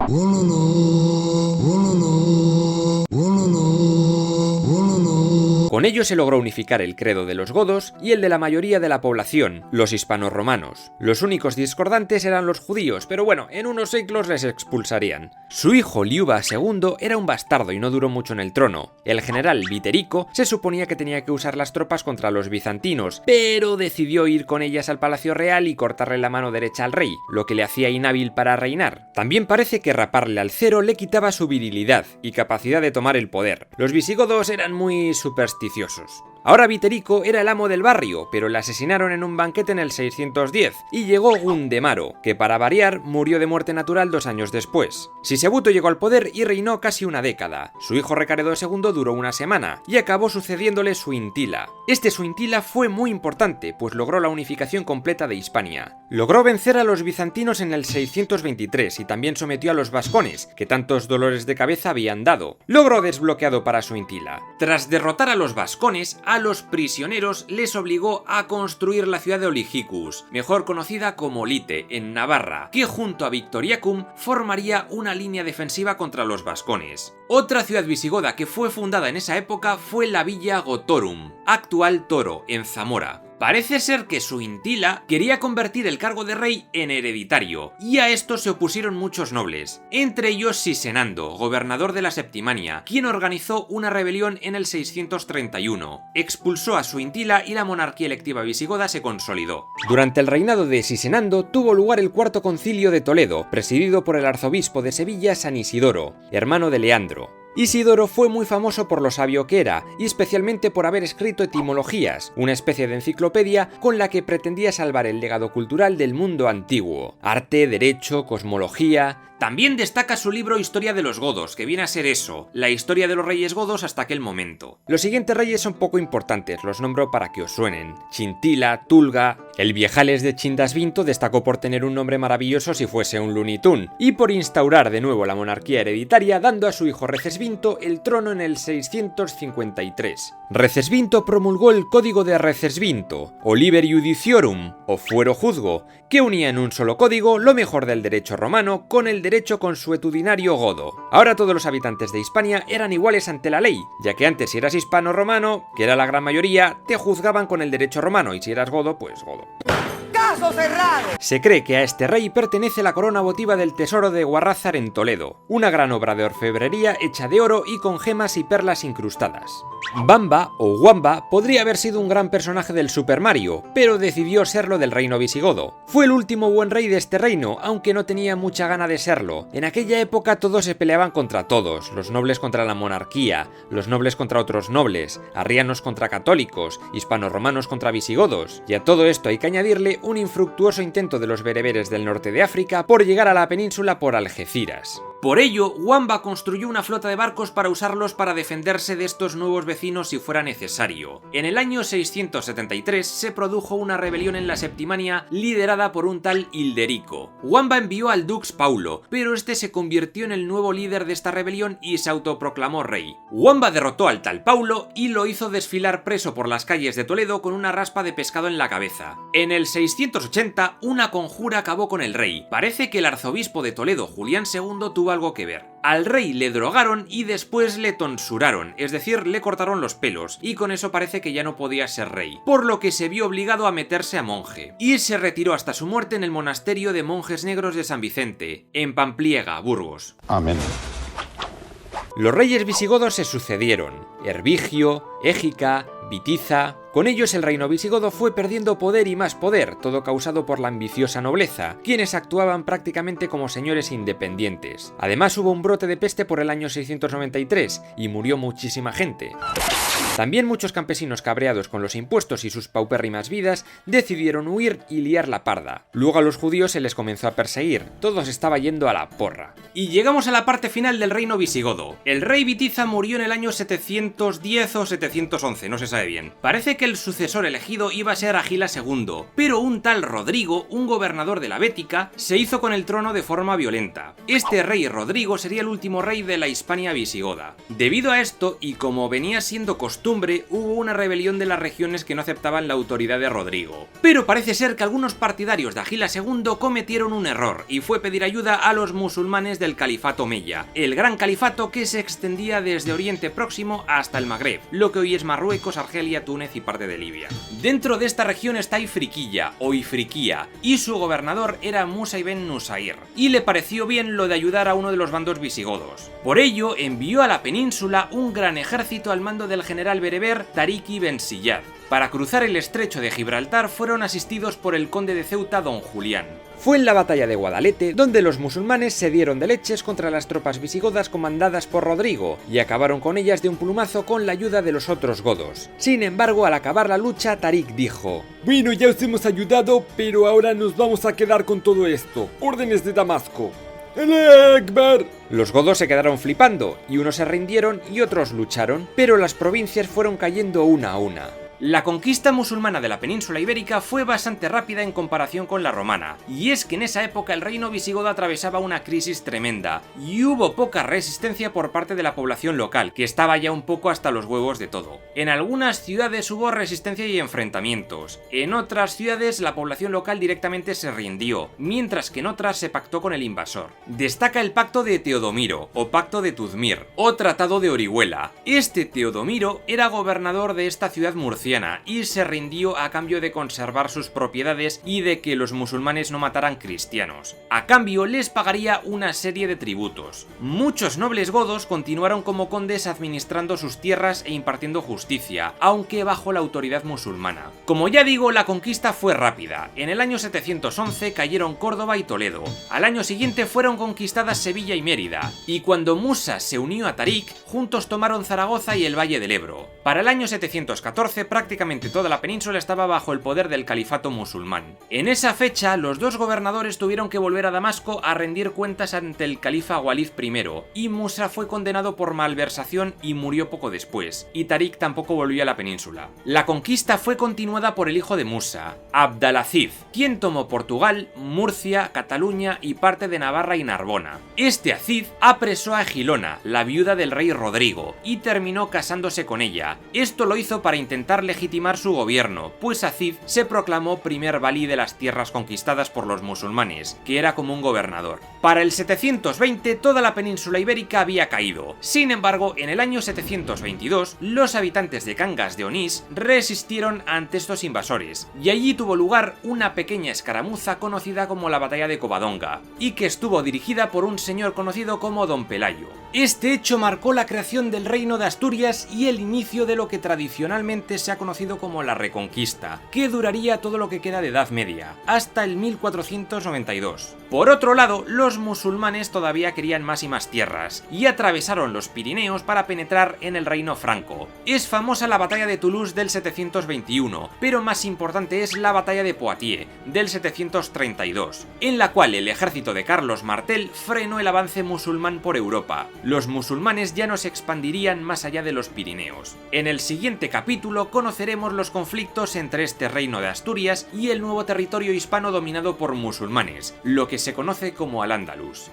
Con ello se logró unificar el credo de los godos y el de la mayoría de la población, los hispanorromanos. Los únicos discordantes eran los judíos, pero bueno, en unos siglos les expulsarían. Su hijo Liuba II era un bastardo y no duró mucho en el trono. El general Viterico se suponía que tenía que usar las tropas contra los bizantinos, pero decidió ir con ellas al palacio real y cortarle la mano derecha al rey, lo que le hacía inhábil para reinar. También parece que raparle al cero le quitaba su virilidad y capacidad de tomar el poder. Los visigodos eran muy supersticiosos. Ahora Viterico era el amo del barrio, pero le asesinaron en un banquete en el 610, y llegó Gundemaro, que para variar murió de muerte natural 2 años después. Sisebuto llegó al poder y reinó casi una década. Su hijo Recaredo II duró una semana, y acabó sucediéndole Suintila. Este Suintila fue muy importante, pues logró la unificación completa de Hispania. Logró vencer a los bizantinos en el 623 y también sometió a los vascones, que tantos dolores de cabeza habían dado. Logro desbloqueado para Suintila. Tras derrotar a los vascones, a los prisioneros les obligó a construir la ciudad de Oligicus, mejor conocida como Lite, en Navarra, que junto a Victoriacum formaría una línea defensiva contra los vascones. Otra ciudad visigoda que fue fundada en esa época fue la Villa Gotorum, actual Toro, en Zamora. Parece ser que Suintila quería convertir el cargo de rey en hereditario, y a esto se opusieron muchos nobles, entre ellos Sisenando, gobernador de la Septimania, quien organizó una rebelión en el 631. Expulsó a Suintila y la monarquía electiva visigoda se consolidó. Durante el reinado de Sisenando tuvo lugar el Cuarto Concilio de Toledo, presidido por el arzobispo de Sevilla San Isidoro, hermano de Leandro. Isidoro fue muy famoso por lo sabio que era, y especialmente por haber escrito Etimologías, una especie de enciclopedia con la que pretendía salvar el legado cultural del mundo antiguo. Arte, derecho, cosmología... También destaca su libro Historia de los Godos, que viene a ser eso, la historia de los reyes godos hasta aquel momento. Los siguientes reyes son poco importantes, los nombro para que os suenen. Chintila, Tulga... El Viejales de Chindasvinto destacó por tener un nombre maravilloso si fuese un Looney Tunes, y por instaurar de nuevo la monarquía hereditaria, dando a su hijo Recesvinto el trono en el 653. Recesvinto promulgó el Código de Recesvinto, o Liber Judiciorum, o Fuero Juzgo, que unía en un solo código lo mejor del derecho romano con el derecho consuetudinario godo. Ahora todos los habitantes de Hispania eran iguales ante la ley, ya que antes si eras hispano-romano, que era la gran mayoría, te juzgaban con el derecho romano, y si eras godo, pues godo. ¡Caso cerrado! Se cree que a este rey pertenece la corona votiva del tesoro de Guarrázar en Toledo, una gran obra de orfebrería hecha de oro y con gemas y perlas incrustadas. Bamba, o Wamba, podría haber sido un gran personaje del Super Mario, pero decidió serlo del reino visigodo. Fue el último buen rey de este reino, aunque no tenía mucha gana de serlo. En aquella época todos se peleaban contra todos, los nobles contra la monarquía, los nobles contra otros nobles, arrianos contra católicos, hispanorromanos contra visigodos, y a todo esto hay que añadirle un infructuoso intento de los bereberes del norte de África por llegar a la península por Algeciras. Por ello, Wamba construyó una flota de barcos para usarlos para defenderse de estos nuevos vecinos si fuera necesario. En el año 673 se produjo una rebelión en la Septimania liderada por un tal Hilderico. Wamba envió al Dux Paulo, pero este se convirtió en el nuevo líder de esta rebelión y se autoproclamó rey. Wamba derrotó al tal Paulo y lo hizo desfilar preso por las calles de Toledo con una raspa de pescado en la cabeza. En el 680 una conjura acabó con el rey. Parece que el arzobispo de Toledo, Julián II, tuvo algo que ver. Al rey le drogaron y después le tonsuraron, es decir, le cortaron los pelos, y con eso parece que ya no podía ser rey, por lo que se vio obligado a meterse a monje, y se retiró hasta su muerte en el monasterio de monjes negros de San Vicente, en Pampliega, Burgos. Amén. Los reyes visigodos se sucedieron: Hervigio, Égica, Vitiza. Con ellos el reino visigodo fue perdiendo poder y más poder, todo causado por la ambiciosa nobleza, quienes actuaban prácticamente como señores independientes. Además hubo un brote de peste por el año 693 y murió muchísima gente. También muchos campesinos cabreados con los impuestos y sus paupérrimas vidas decidieron huir y liar la parda. Luego a los judíos se les comenzó a perseguir, todo se estaba yendo a la porra. Y llegamos a la parte final del reino visigodo. El rey Vitiza murió en el año 710 o 711, no se sabe bien. Parece que el sucesor elegido iba a ser Agila II, pero un tal Rodrigo, un gobernador de la Bética, se hizo con el trono de forma violenta. Este rey Rodrigo sería el último rey de la Hispania visigoda. Debido a esto, y como venía siendo costumbre, hubo una rebelión de las regiones que no aceptaban la autoridad de Rodrigo. Pero parece ser que algunos partidarios de Agila II cometieron un error, y fue pedir ayuda a los musulmanes del califato Omeya, el gran califato que se extendía desde Oriente Próximo hasta el Magreb, lo que hoy es Marruecos, Argelia, Túnez y parte de Libia. Dentro de esta región está Ifriquilla, o Ifriquía, y su gobernador era Musa ibn Nusair, y le pareció bien lo de ayudar a uno de los bandos visigodos. Por ello, envió a la península un gran ejército al mando del general bereber Tariq ibn Ziyad. Para cruzar el estrecho de Gibraltar fueron asistidos por el conde de Ceuta don Julián. Fue en la batalla de Guadalete donde los musulmanes se dieron de leches contra las tropas visigodas comandadas por Rodrigo y acabaron con ellas de un plumazo con la ayuda de los otros godos. Sin embargo, al acabar la lucha, Tarik dijo: bueno, ya os hemos ayudado, pero ahora nos vamos a quedar con todo esto. Órdenes de Damasco. ¡Alá Akbar! Los godos se quedaron flipando y unos se rindieron y otros lucharon, pero las provincias fueron cayendo una a una. La conquista musulmana de la península ibérica fue bastante rápida en comparación con la romana, y es que en esa época el reino visigodo atravesaba una crisis tremenda, y hubo poca resistencia por parte de la población local, que estaba ya un poco hasta los huevos de todo. En algunas ciudades hubo resistencia y enfrentamientos, en otras ciudades la población local directamente se rindió, mientras que en otras se pactó con el invasor. Destaca el pacto de Teodomiro, o pacto de Tuzmir, o tratado de Orihuela. Este Teodomiro era gobernador de esta ciudad murciana, y se rindió a cambio de conservar sus propiedades y de que los musulmanes no mataran cristianos. A cambio les pagaría una serie de tributos. Muchos nobles godos continuaron como condes administrando sus tierras e impartiendo justicia, aunque bajo la autoridad musulmana. Como ya digo, la conquista fue rápida. En el año 711 cayeron Córdoba y Toledo. Al año siguiente fueron conquistadas Sevilla y Mérida, y cuando Musa se unió a Tarik, juntos tomaron Zaragoza y el Valle del Ebro. Para el año 714 prácticamente toda la península estaba bajo el poder del califato musulmán. En esa fecha, los dos gobernadores tuvieron que volver a Damasco a rendir cuentas ante el califa Walid I, y Musa fue condenado por malversación y murió poco después, y Tarik tampoco volvió a la península. La conquista fue continuada por el hijo de Musa, Abdalaziz, quien tomó Portugal, Murcia, Cataluña y parte de Navarra y Narbona. Este Aziz apresó a Egilona, la viuda del rey Rodrigo, y terminó casándose con ella. Esto lo hizo para intentar legitimar su gobierno, pues Aziz se proclamó primer valí de las tierras conquistadas por los musulmanes, que era como un gobernador. Para el 720 toda la península ibérica había caído. Sin embargo, en el año 722 los habitantes de Cangas de Onís resistieron ante estos invasores, y allí tuvo lugar una pequeña escaramuza conocida como la batalla de Covadonga, y que estuvo dirigida por un señor conocido como Don Pelayo. Este hecho marcó la creación del reino de Asturias y el inicio de lo que tradicionalmente se ha conocido como la Reconquista, que duraría todo lo que queda de Edad Media, hasta el 1492. Por otro lado, los musulmanes todavía querían más y más tierras, y atravesaron los Pirineos para penetrar en el reino franco. Es famosa la batalla de Toulouse del 721, pero más importante es la batalla de Poitiers, del 732, en la cual el ejército de Carlos Martel frenó el avance musulmán por Europa. Los musulmanes ya no se expandirían más allá de los Pirineos. En el siguiente capítulo conoceremos los conflictos entre este reino de Asturias y el nuevo territorio hispano dominado por musulmanes, lo que se conoce como Al-Ándalus.